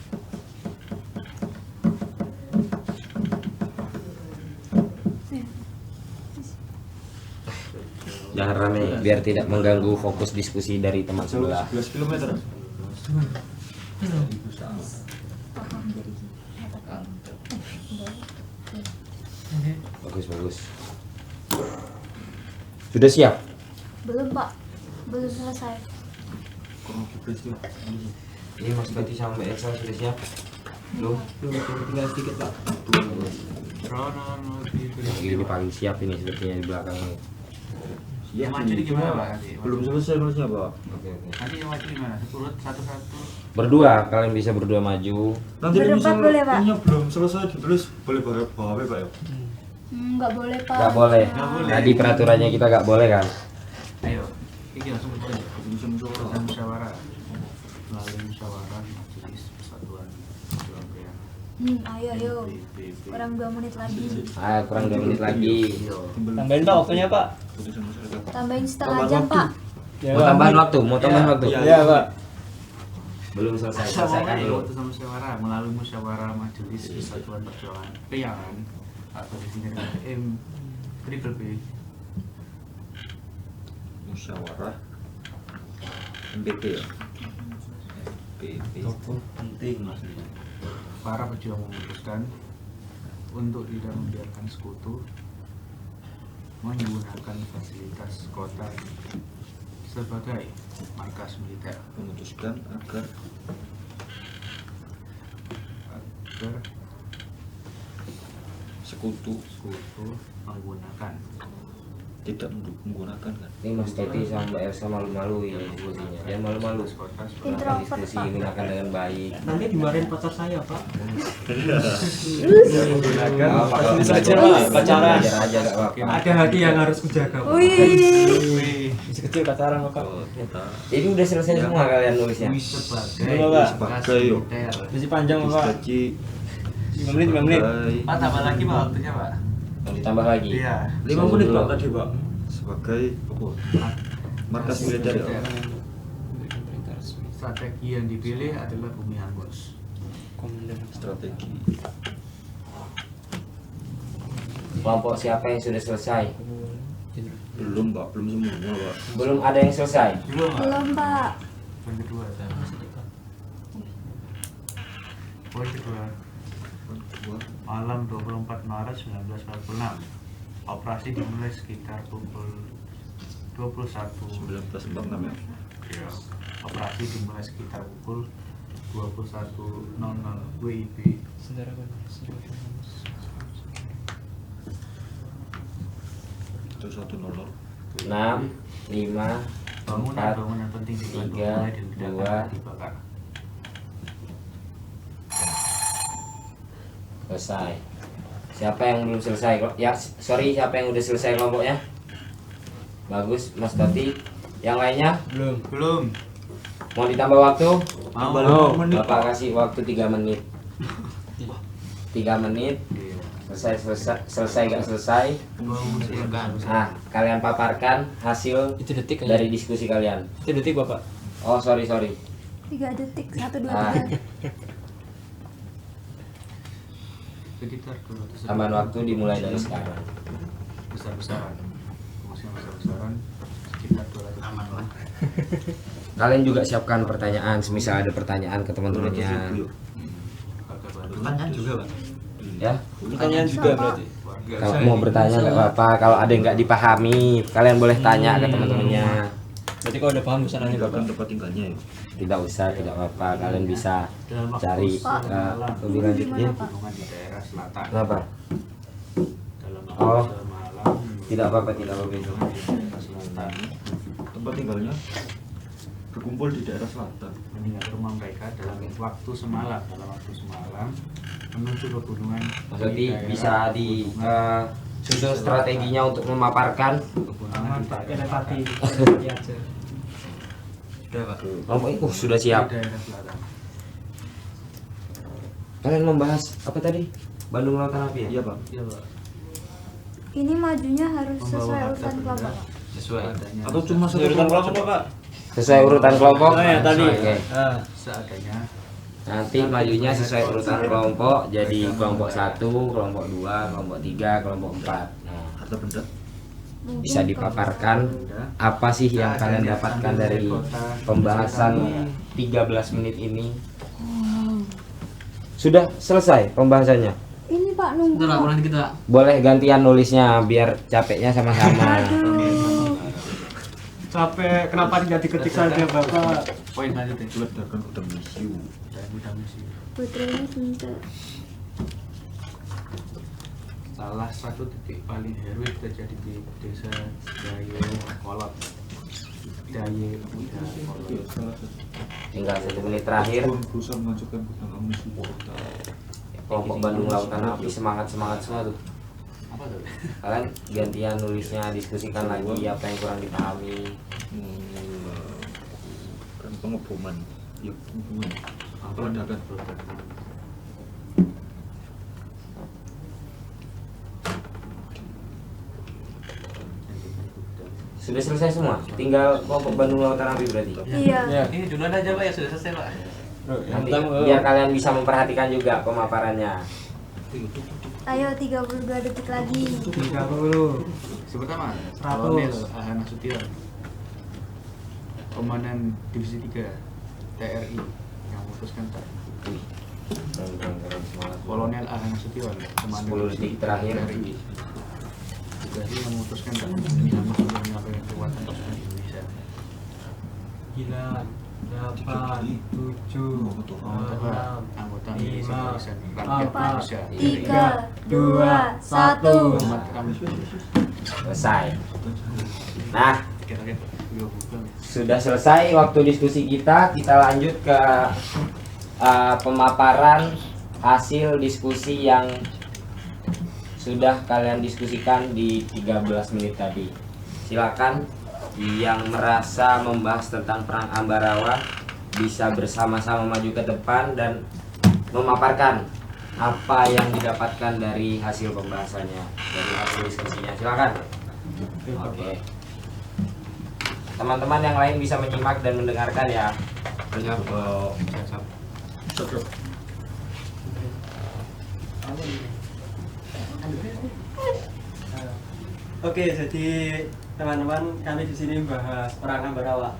Jangan rame biar tidak mengganggu fokus diskusi dari teman sebelah. 11 km. Bagus. Sudah siap? Belum Pak, belum selesai. Ini Mas Bati sama Mbak Elsa sudah siap? Belum? Tinggal sedikit Pak. Ini paling siap ini sepertinya di belakang ini. Yang maju di gimana Pak? Nanti? Belum selesai nulisnya, Pak. Oke. Nanti yang maju gimana? Urut satu-satu. Berdua, kalian bisa berdua maju. Nanti Berempat boleh, Pak? ini belum selesai ditulis boleh bawa HP, Pak ya? Nggak boleh Pak. Nggak boleh. Nggak boleh. Tadi peraturannya kita nggak boleh kan? Ayo, ini langsung bertanya. Keputusan musyawarah melalui musyawarah majelis persatuan Surabaya. Ayo. Kurang 2 menit lagi. Kurang 2 menit lagi. Tambahin Pak waktunya Pak. Tambahin setengah jam Pak. Ya, Mau Pak. tambahan waktu? Mau tambahan waktu? Ya Pak. Belum selesai. Selesaikan Selesaikan dulu. keputusan musyawarah melalui musyawarah majelis persatuan perjuangan Priangan atau disingkat dengan MBB. Musyawarah MBB ya. MBB. Penting maksudnya. Para pejuang memutuskan untuk tidak membiarkan sekutu menggunakan fasilitas kota sebagai markas militer Memutuskan agar sekutu menggunakan tidak menggunakan kan. Ini Mas Teti sama Mbak Elsa malu-malu ini diskusinya. Dia malu-malu. kota Introvert Diskusi Pak. gunakan dengan baik. Nanti dimarahin pacar saya Pak. Ini saja, Pak, pacaran. Ajar aja gak apa-apa. Ada hati yang harus kujaga Pak. Wih. Masih kecil pacaran Pak. Jadi udah selesai semua kalian nulisnya. Belum, Pak. Sebagai Masih panjang Pak. gaji 5 menit. Pak tambah lagi Pak waktunya Pak. Ditambah lagi. Iya. 5 menit Pak tadi, Pak. Sebagai apa? Markas militer ya. Strategi yang dipilih adalah bumi hangus. Strategi. Kelompok siapa yang sudah selesai? Belum, Pak. Belum semuanya, Pak. Belum ada yang selesai. Belum Pak. Belum Pak. Poin kedua. Poin kedua. Malam 24 Maret 1946, operasi dimulai sekitar pukul 21. 1946 ya. Ya, operasi dimulai sekitar pukul 21.00 WIB. Saudara Pak. Itu 100. 6, 5, 4, Bangunan penting di Bandung 3, mulai diledakkan dan 2. dibakar. Selesai. Siapa yang belum selesai? Ya, sorry, siapa yang udah selesai kelompoknya? Bagus, Mas Toti. Yang lainnya? Belum. Mau ditambah waktu? Mau. Bapak kasih waktu 3 menit. 3 menit. Iya. Selesai gak selesai? Nah, kalian paparkan hasil Itu detik aja. dari diskusi kalian. Itu detik Bapak. Oh, sorry. 3 detik. 1, 2, Ah. 3. Sekitar 200. Tambahan waktu dimulai dari sekarang. Besar-besaran. Kemungkinan besar-besaran sekitar 200 aman lah. Kalian juga siapkan pertanyaan, semisal ada pertanyaan ke teman-temannya. Pertanyaan juga Pak. Ya, Pertanyaan juga berarti. kalau mau bertanya nggak apa-apa. Kalau ada yang nggak dipahami, kalian boleh tanya ke teman-temannya. Berarti kalau udah paham bisa nanya Tinggalkan Bapak. tempat tinggalnya ya. Tidak usah, tidak apa-apa. Kalian bisa Dalam waktu cari semalam, lebih lanjutnya. hubungan di daerah selatan. Kenapa? Dalam Oh. waktu semalam, Tidak apa-apa, tidak apa-apa. hubungan di daerah selatan. Tempat tinggalnya berkumpul di daerah selatan. Meninggal rumah mereka dalam waktu semalam. Menuju ke gunungan. Mas Oti bisa susun strateginya untuk memaparkan Pegunungan di daerah selatan. Sudah Pak. kelompok ini. Sudah siap. Di daerah selatan. Kalian membahas apa tadi? Bandung Lautan Api ya? Iya, Pak. Iya Pak. Ini majunya harus Membawa sesuai harta urutan benda kelompok. sesuai adanya. Atau cuma satu Urutan kelompok kelompok aja, Pak. Sesuai urutan kelompok? Oh ya tadi. Oke. Seadanya. Nanti majunya sesuai urutan kelompok. Jadi kelompok 1, kelompok 2, kelompok 3, kelompok 4. Nah, harta benda. bisa dipaparkan apa sih yang kalian dapatkan dari pembahasan 13 menit ini? Sudah selesai pembahasannya? Ini Pak nunggu. Sebentar, nanti kita Boleh gantian nulisnya biar capeknya sama-sama. Capek, kenapa tidak diketik saja Bapak? Poin selanjutnya. Diledakan udah misiu. Udah misi. Putrinya sebentar. Salah satu titik paling heroik terjadi di desa Daye Kolot. Daye Uda Kolot. Tinggal 1 menit terakhir. Berusaha mengajukan hutang amunisi kota. Kelompok Bandung Lautan Api semangat semua tuh. Apa tuh? Kalian gantian nulisnya, diskusikan lagi apa yang kurang dipahami. Kan pengeboman. Ya, pengeboman. Peledakan. Sudah selesai semua? Tinggal kelompok Bandung Lautan Api berarti. Iya. Ini duluan aja Pak ya, sudah selesai Pak. Nanti biar kalian bisa memperhatikan juga pemaparannya. Ayo 32 detik lagi. 30. Pertama, 100. Kolonel AH Nasution, Komandan Divisi 3 TRI yang memutuskan Kolonel AH Nasution, Komandan 10 detik terakhir. TRI Dikasih yang memutuskan tak menghilangkan sumber menyampaikan kekuatan pasukan Indonesia. 9, 8, 7, 6, Anggota 5, Indonesia Rakyat 4, Indonesia 3, 2, 1. Umat kami Selesai. Nah, kira-kira juga bukan ya. sudah selesai waktu diskusi kita. Kita lanjut ke pemaparan hasil diskusi yang sudah kalian diskusikan di 13 menit tadi. Silakan yang merasa membahas tentang perang Ambarawa bisa bersama-sama maju ke depan dan memaparkan apa yang didapatkan dari hasil pembahasannya, dari hasil diskusinya. Silakan. Oke. Teman-teman yang lain bisa menyimak dan mendengarkan ya. Oke, jadi teman-teman kami di sini bahas perang Ambarawa.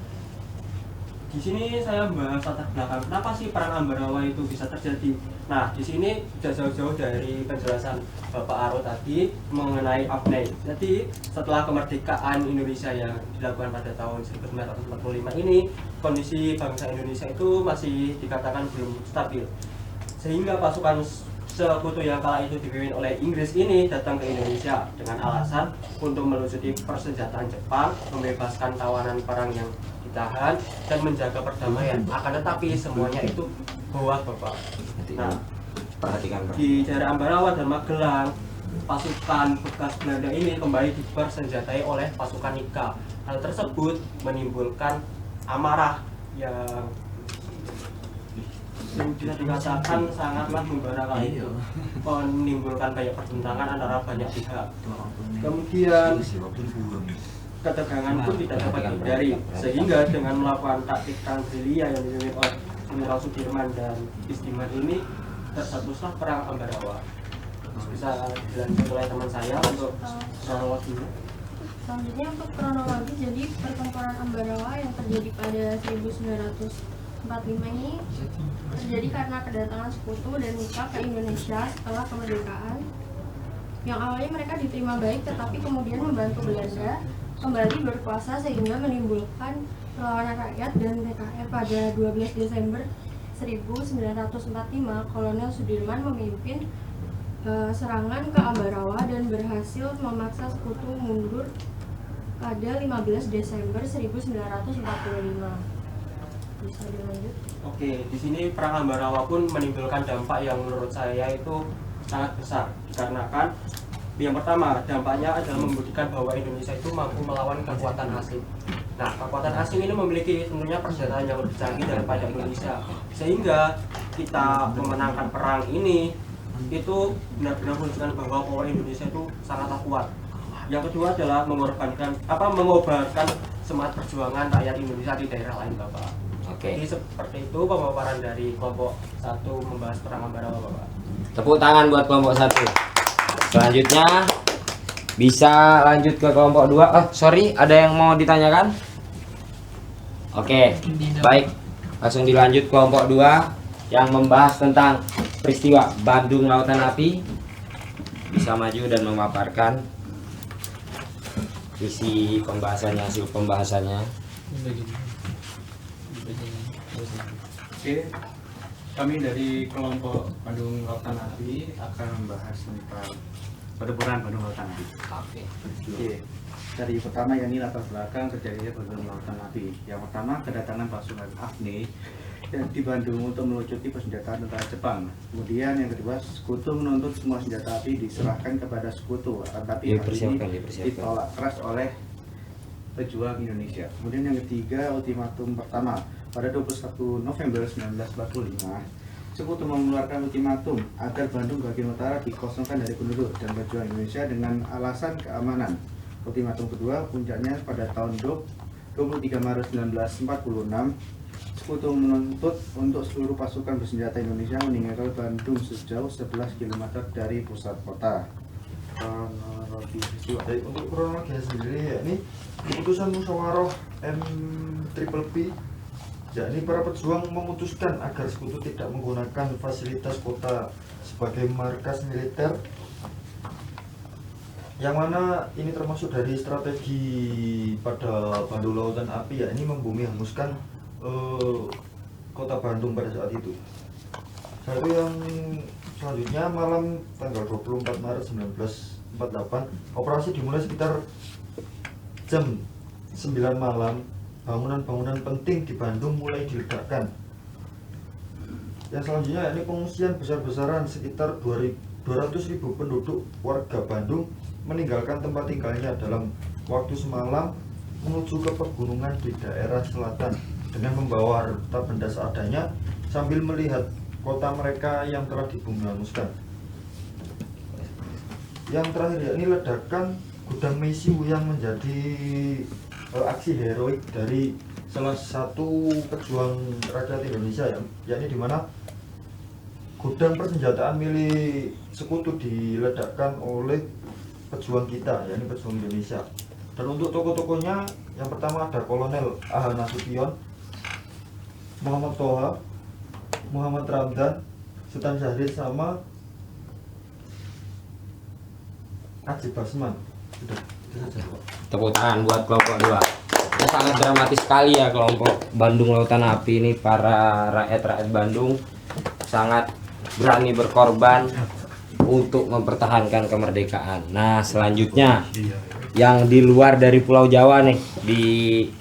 Di sini saya membahas latar belakang kenapa sih perang Ambarawa itu bisa terjadi. Nah, di sini sudah jauh-jauh dari penjelasan Bapak Aro tadi mengenai ABNEI. Jadi setelah kemerdekaan Indonesia yang dilakukan pada tahun 1945 ini, kondisi bangsa Indonesia itu masih dikatakan belum stabil. Sehingga pasukan sekutu yang kala itu dipimpin oleh Inggris ini datang ke Indonesia dengan alasan untuk melucuti persenjataan Jepang, membebaskan tawanan perang yang ditahan dan menjaga perdamaian. Akan tetapi semuanya itu hoak Bapak. Nah, Perhatikan Bro. di daerah Ambarawa dan Magelang, pasukan bekas Belanda ini kembali dipersenjatai oleh pasukan Nika. Hal tersebut menimbulkan amarah yang bisa dikatakan sangatlah membara kali itu, menimbulkan banyak pertentangan antara banyak pihak. Kemudian ketegangan pun tidak dapat dihindari, sehingga dengan melakukan taktik perang gerilya yang dipimpin oleh Jenderal Sudirman dan Istiman ini tercetuslah perang Ambarawa. Bisa dilanjut oleh teman saya untuk kronologinya. Selanjutnya untuk kronologi, jadi pertempuran Ambarawa yang terjadi pada 1945 ini terjadi karena kedatangan sekutu dan Nika ke Indonesia setelah kemerdekaan. Yang awalnya mereka diterima baik, tetapi kemudian membantu Belanda kembali berkuasa sehingga menimbulkan perlawanan rakyat dan PKR. Pada 12 Desember 1945, Kolonel Sudirman memimpin serangan ke Ambarawa dan berhasil memaksa sekutu mundur pada 15 Desember 1945. Bisa dilanjut? Oke, di sini perang Ambarawa pun menimbulkan dampak yang menurut saya itu sangat besar, dikarenakan yang pertama dampaknya adalah membuktikan bahwa Indonesia itu mampu melawan kekuatan asing. Nah, kekuatan asing ini memiliki tentunya persenjataan yang lebih canggih daripada Indonesia, sehingga kita memenangkan perang ini itu benar-benar menunjukkan bahwa Indonesia itu sangatlah kuat. Yang kedua adalah mengobarkan semangat perjuangan rakyat Indonesia di daerah lain, Bapak. Oke. Jadi seperti itu pemaparan dari kelompok 1 membahas perang Ambarawa, Bapak. Tepuk tangan buat kelompok 1. Selanjutnya Bisa lanjut ke kelompok 2. Oh, sorry, ada yang mau ditanyakan? Oke, baik. Langsung dilanjut kelompok 2 yang membahas tentang peristiwa Bandung Lautan Api. Bisa maju dan memaparkan isi pembahasannya, hasil pembahasannya. Oke, kami dari kelompok Bandung Lautan Api akan membahas tentang pertempuran Bandung Lautan Api. Oke. Oke, dari pertama yang ini latar belakang terjadinya Bandung Lautan Api. Yang pertama, kedatangan pasukan AFNI di Bandung untuk melucuti persenjataan tentara Jepang. Kemudian yang kedua, Sekutu menuntut semua senjata api diserahkan kepada Sekutu, tapi hal ini ditolak keras oleh pejuang Indonesia. Kemudian yang ketiga, ultimatum pertama. Pada 21 November 1945, Sekutu mengeluarkan ultimatum agar Bandung bagian utara dikosongkan dari penduduk dan pejuang Indonesia dengan alasan keamanan. Ultimatum kedua puncaknya pada tahun 23 Maret 1946, Sekutu menuntut untuk seluruh pasukan bersenjata Indonesia meninggalkan Bandung sejauh 11 km dari pusat kota. Kronologi peristiwa. Baik, untuk kronologinya sendiri yakni keputusan musyawarah MPPP, yakni para pejuang memutuskan agar Sekutu tidak menggunakan fasilitas kota sebagai markas militer, yang mana ini termasuk dari strategi pada Bandung Lautan Api, yakni membumi hanguskan kota Bandung pada saat itu. Saat itu yang selanjutnya malam tanggal 24 Maret 1948 operasi dimulai sekitar jam 9 malam. Bangunan-bangunan penting di Bandung mulai diledakkan. Yang selanjutnya yakni pengungsian besar-besaran, sekitar 200.000 penduduk warga Bandung meninggalkan tempat tinggalnya dalam waktu semalam menuju ke pegunungan di daerah selatan dengan membawa harta benda seadanya sambil melihat kota mereka yang telah dibumi hanguskan. Yang terakhir yakni ledakan gudang Meisiu yang menjadi aksi heroik dari salah satu pejuang rakyat Indonesia, yakni di mana gudang persenjataan milik Sekutu diledakkan oleh pejuang kita, yakni pejuang Indonesia. Dan untuk tokoh-tokohnya, yang pertama ada Kolonel A.H. Nasution, Muhammad Toha, Muhammad Ramdan, Sultan Syahrir, sama Ajib Basman. Sudah, itu saja, Pak. Tepuk tangan buat kelompok 2. Ini sangat dramatis sekali ya kelompok Bandung Lautan Api ini. Para rakyat-rakyat Bandung sangat berani berkorban untuk mempertahankan kemerdekaan. Nah, selanjutnya yang di luar dari Pulau Jawa nih, di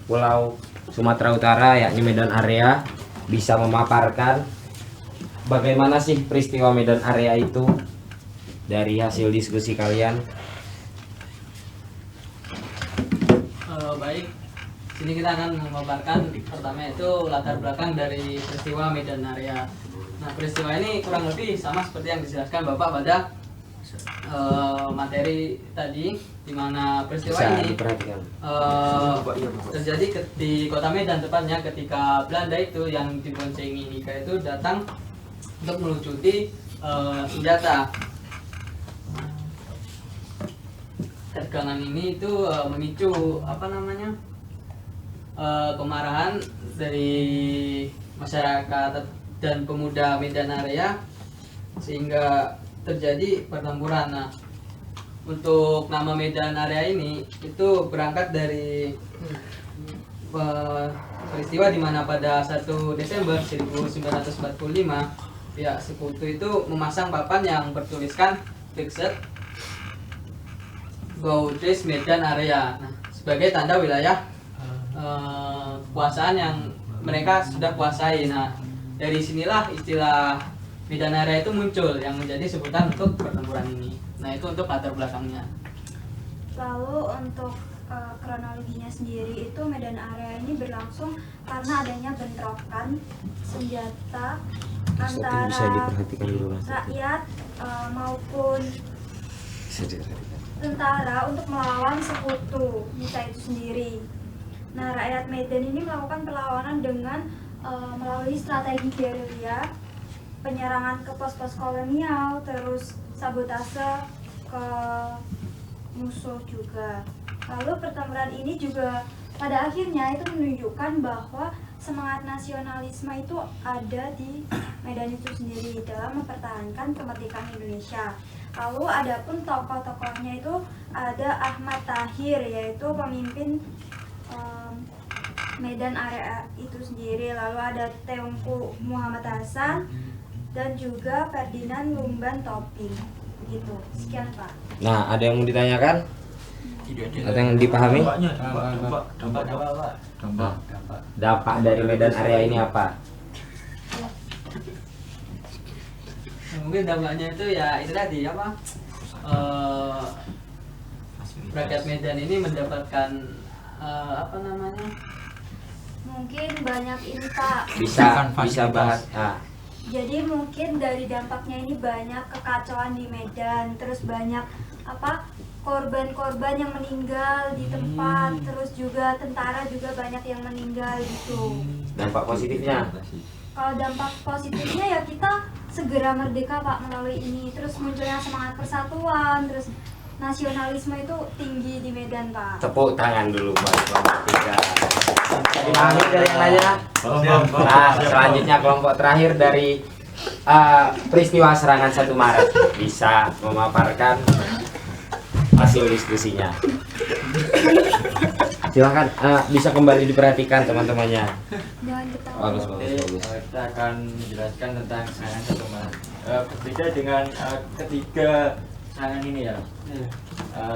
Pulau Sumatera Utara yakni Medan Area, bisa memaparkan bagaimana sih peristiwa Medan Area itu dari hasil diskusi kalian. Baik, sini kita akan memaparkan pertama itu latar belakang dari peristiwa Medan Area. Nah, peristiwa ini kurang lebih sama seperti yang dijelaskan Bapak pada materi tadi, di mana peristiwa ini terjadi di kota Medan, tepatnya ketika Belanda itu yang diboncengi Nika itu datang untuk melucuti senjata. Ketegangan ini itu memicu kemarahan dari masyarakat dan pemuda Medan Area, sehingga terjadi pertempuran. Nah, untuk nama Medan Area ini itu berangkat dari peristiwa di mana pada 1 Desember 1945 pihak Sekutu itu memasang papan yang bertuliskan Fixed Boundaries Medan Area, nah, sebagai tanda wilayah kekuasaan yang mereka sudah kuasai. Nah, dari sinilah istilah Medan Area itu muncul yang menjadi sebutan untuk pertempuran ini. Nah, itu untuk latar belakangnya. Lalu untuk kronologinya sendiri itu Medan Area ini berlangsung karena adanya bentrokan senjata antara rakyat maupun tentara untuk melawan Sekutu Nisa itu sendiri. Nah, rakyat Medan ini melakukan perlawanan dengan melalui strategi gerilya, penyerangan ke pos-pos kolonial, terus sabotase ke musuh juga. Lalu pertempuran ini juga pada akhirnya itu menunjukkan bahwa semangat nasionalisme itu ada di Medan itu sendiri dalam mempertahankan kemerdekaan Indonesia. Lalu adapun tokoh-tokohnya itu ada Ahmad Tahir, yaitu pemimpin Medan area itu sendiri. Lalu ada Teungku Muhammad Hasan dan juga Ferdinand Lumban Toping. Gitu. Sekian Pak. Nah, ada yang mau ditanyakan? Ada yang dipahami? Dampak dari Medan area ini apa? Mungkin dampaknya itu ya itu tadi apa? Rakyat Medan ini mendapatkan apa namanya? Mungkin banyak ini Pak. Bisa bahas. Jadi mungkin dari dampaknya ini banyak kekacauan di Medan, terus banyak apa korban-korban yang meninggal di tempat, terus juga tentara juga banyak yang meninggal gitu. Dampak positifnya? Kalau dampak positifnya ya kita segera merdeka Pak melalui ini, terus munculnya semangat persatuan, terus nasionalisme itu tinggi di Medan Pak. Tepuk tangan dulu buat kelompok 3. Dipahami dari yang nanya? Nah, selanjutnya kelompok terakhir dari peristiwa serangan 1 Maret bisa memaparkan hasil diskusinya. Silahkan, bisa kembali diperhatikan teman-temannya. Jangan ketawa. Bagus. Kita akan menjelaskan tentang serangan 1 Maret. Berbeda dengan ketiga serangan ini ya.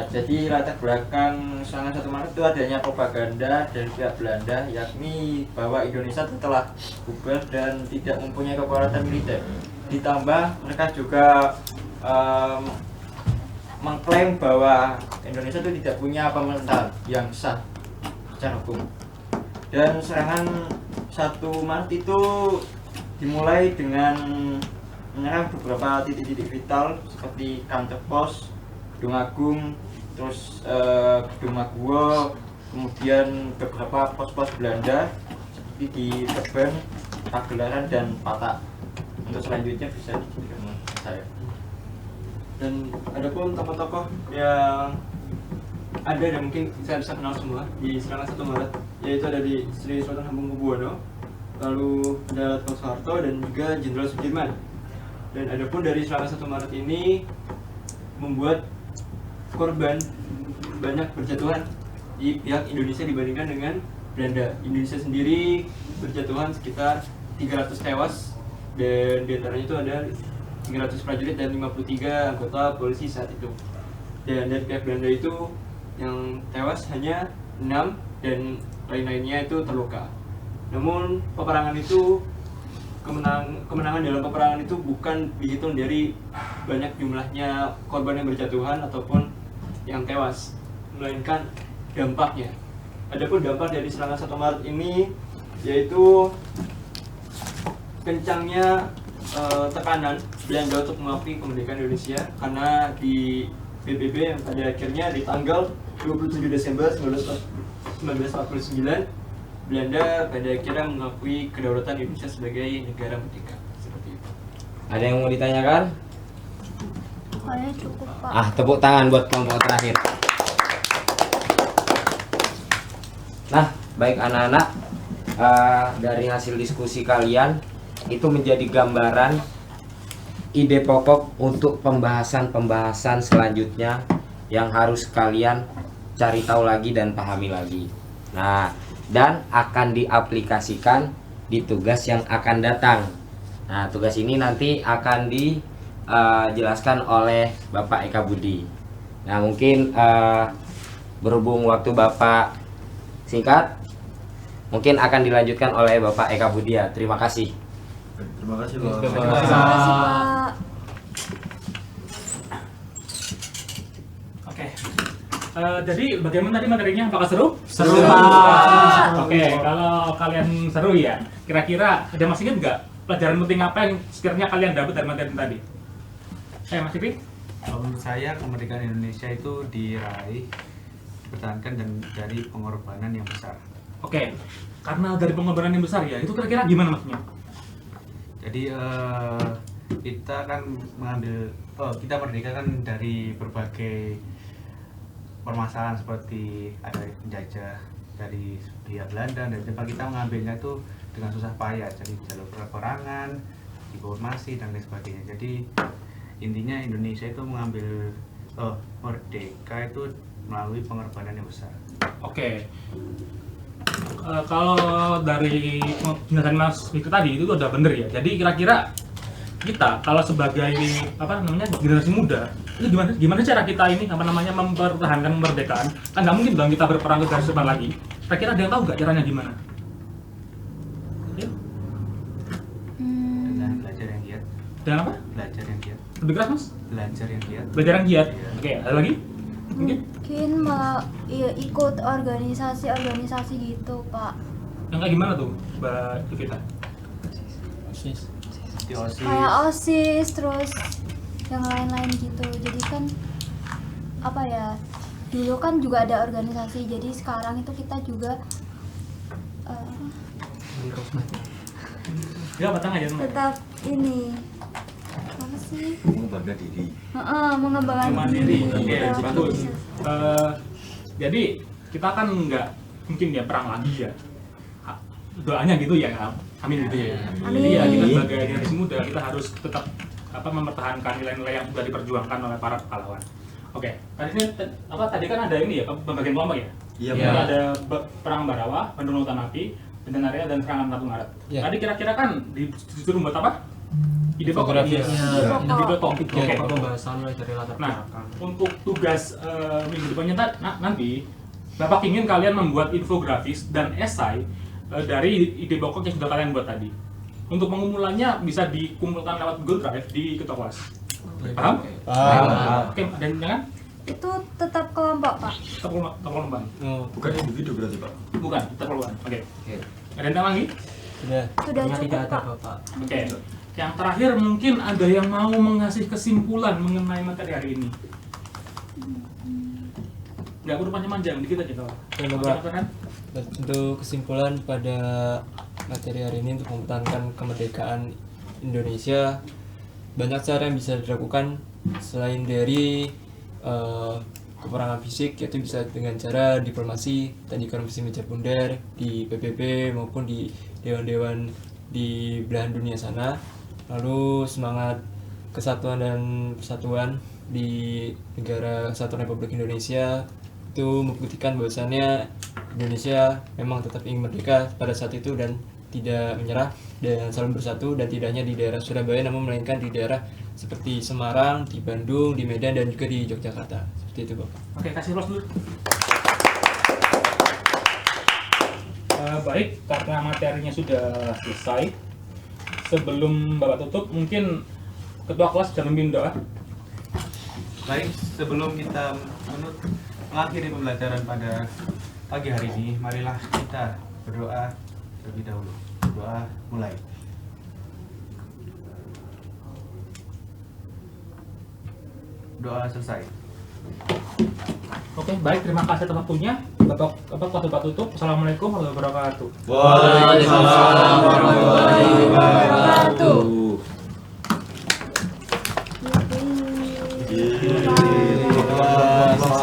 Jadi latar belakang serangan 1 Maret itu adanya propaganda dari pihak Belanda, yakni bahwa Indonesia telah bubar dan tidak mempunyai kekuatan militer. Ditambah mereka juga mengklaim bahwa Indonesia itu tidak punya pemerintahan yang sah secara hukum. Dan serangan 1 Maret itu dimulai dengan menyerang beberapa titik-titik vital seperti kantor pos, Gedung Agung, terus Gedung Maguwo, kemudian beberapa pos-pos Belanda seperti di Teben, Pagelaran, dan Patak. Untuk selanjutnya bisa dijelaskan saya. Dan ada pun tokoh-tokoh yang ada dan mungkin saya bisa kenal semua di serangan 1 Maret, yaitu ada di Sri Sultan Hamengkubuwono, lalu ada Dr. Soeharto dan juga Jenderal Sudirman. Dan ada pun dari serangan 1 Maret ini membuat korban banyak berjatuhan di pihak Indonesia dibandingkan dengan Belanda. Indonesia sendiri berjatuhan sekitar 300 tewas, dan diantaranya itu ada 300 prajurit dan 53 anggota polisi saat itu. Dan dari pihak Belanda itu yang tewas hanya 6 dan lain-lainnya itu terluka. Namun peperangan itu kemenangan dalam peperangan itu bukan dihitung dari banyak jumlahnya korban yang berjatuhan ataupun yang tewas, melainkan dampaknya. Adapun dampak dari serangan 1 Maret ini yaitu kencangnya tekanan Belanda untuk mengakui kemerdekaan Indonesia, karena di PBB yang pada akhirnya di tanggal 27 Desember 1949 Belanda pada akhirnya mengakui kedaulatan Indonesia sebagai negara merdeka. Seperti itu. Ada yang mau ditanyakan? Kayaknya cukup Pak. Tepuk tangan buat kelompok terakhir. Nah, baik anak-anak, dari hasil diskusi kalian itu menjadi gambaran ide pokok untuk pembahasan selanjutnya yang harus kalian cari tahu lagi dan pahami lagi. Nah, dan akan diaplikasikan di tugas yang akan datang. Nah, tugas ini nanti akan dijelaskan oleh Bapak Eka Budi. Nah, mungkin berhubung waktu Bapak singkat, mungkin akan dilanjutkan oleh Bapak Eka Budi ya. Terima kasih. Terima kasih Pak. Terima kasih Pak. Oke. Jadi bagaimana tadi materinya? Apakah seru? Seru, Pak. Oke, kalau kalian seru ya, kira-kira ada masih ingat nggak pelajaran penting apa yang sekiranya kalian dapat dari materi tadi? Mas Ipi? Menurut saya kemerdekaan Indonesia itu diraih, dipertahankan dan dari pengorbanan yang besar. Oke, karena dari pengorbanan yang besar ya, itu kira-kira gimana maksudnya? Jadi kita kan mengambil, kita merdeka kan dari berbagai permasalahan seperti ada penjajah dari pihak Belanda dan Jepang, kita mengambilnya tuh dengan susah payah, jadi jalur peperangan, diplomasi dan lain sebagainya. Jadi intinya Indonesia itu mengambil merdeka itu melalui pengorbanan yang besar. Oke. Kalau dari penjelasan Mas itu tadi itu udah bener ya. Jadi kira-kira kita kalau sebagai generasi muda itu gimana cara kita ini mempertahankan kemerdekaan? Kan nggak mungkin dong kita berperang ke garis depan lagi. Kira-kira ada yang tahu nggak caranya gimana? Dengan belajar yang giat. Dan apa? Belajar yang giat. Lebih keras Mas? Belajar yang giat. Belajar yang giat. Oke, ada lagi? Mungkin? Mungkin ikut organisasi gitu, Pak. Yang kayak gimana tuh, Mbak Evita? OSIS. Kayak OSIS, terus yang lain-lain gitu. Jadi kan apa ya? Dulu kan juga ada organisasi. Jadi sekarang itu kita juga Ya, batang aja. tetap ini apa sih? Mengembangkan diri. Mengembangkan diri. Oke, Ya. bagus. Jadi kita kan nggak mungkin ya perang lagi ya. Doanya gitu ya, amin gitu ya. Jadi ya kita sebagai generasi muda kita harus tetap mempertahankan nilai-nilai yang sudah diperjuangkan oleh para pahlawan. Oke, tadi kan ada ini ya pembagian kelompok ya. Iya. Ada perang Ambarawa, Bandung Lautan Api, Medan Area dan serangan 1 Maret. Ya. Tadi kira-kira kan disuruh buat apa? Ide pokok. Fotografi. Ide pokok. Oke. Pembahasan mulai dari latar Nah, belakang. untuk tugas minggu depannya nanti, Bapak ingin kalian membuat infografis dan esai dari ide pokok yang sudah kalian buat tadi. Untuk pengumpulannya bisa dikumpulkan lewat Google Drive di ketua kelas. Paham? Paham. Oke, dan jangan Itu tetap kelompok, Pak. tetap kelompok. Bukan individu berarti Pak? Bukan, tetap kelompok. Oke. Ada yang lagi? Sudah. Sudah Tidak cukup, ada Pak. Bapak. Oke. Yang terakhir mungkin ada yang mau mengasih kesimpulan mengenai materi hari ini. Nggak perlu panjang-panjang, dikit aja kalau. Coba, Oke, Pak. Farhan? Untuk kesimpulan pada materi hari ini untuk mempertahankan kemerdekaan Indonesia, banyak cara yang bisa dilakukan selain dari peperangan fisik, yaitu bisa dengan cara diplomasi, tadi konferensi meja bundar di PBB maupun di dewan-dewan di belahan dunia sana. Lalu semangat kesatuan dan persatuan di negara Kesatuan Republik Indonesia itu membuktikan bahwasannya Indonesia memang tetap ingin merdeka pada saat itu dan tidak menyerah dan selalu bersatu, dan tidak hanya di daerah Surabaya namun melainkan di daerah seperti Semarang, di Bandung, di Medan, dan juga di Yogyakarta. Seperti itu, Bapak. Oke, kasih close dulu. Baik, karena materinya sudah selesai. Sebelum Bapak tutup, mungkin Ketua kelas bisa memimpin doa. Baik, sebelum kita mengakhiri pembelajaran pada pagi hari ini, marilah kita berdoa terlebih dahulu. Doa mulai. Doa selesai. Oke, baik, terima kasih atas waktunya. Bapak tutup. Assalamualaikum warahmatullahi wabarakatuh. Waalaikumsalam warahmatullahi wabarakatuh.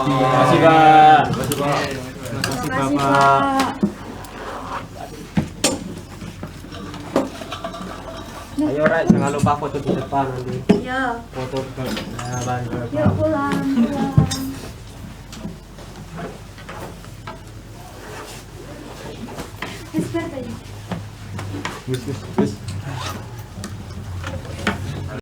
Terima kasih, Pak. Terima kasih, Pak. Ayo, Rai, jangan lupa foto di depan nanti. Ya, Foto ke yuk pulang. Expert aja. Wis.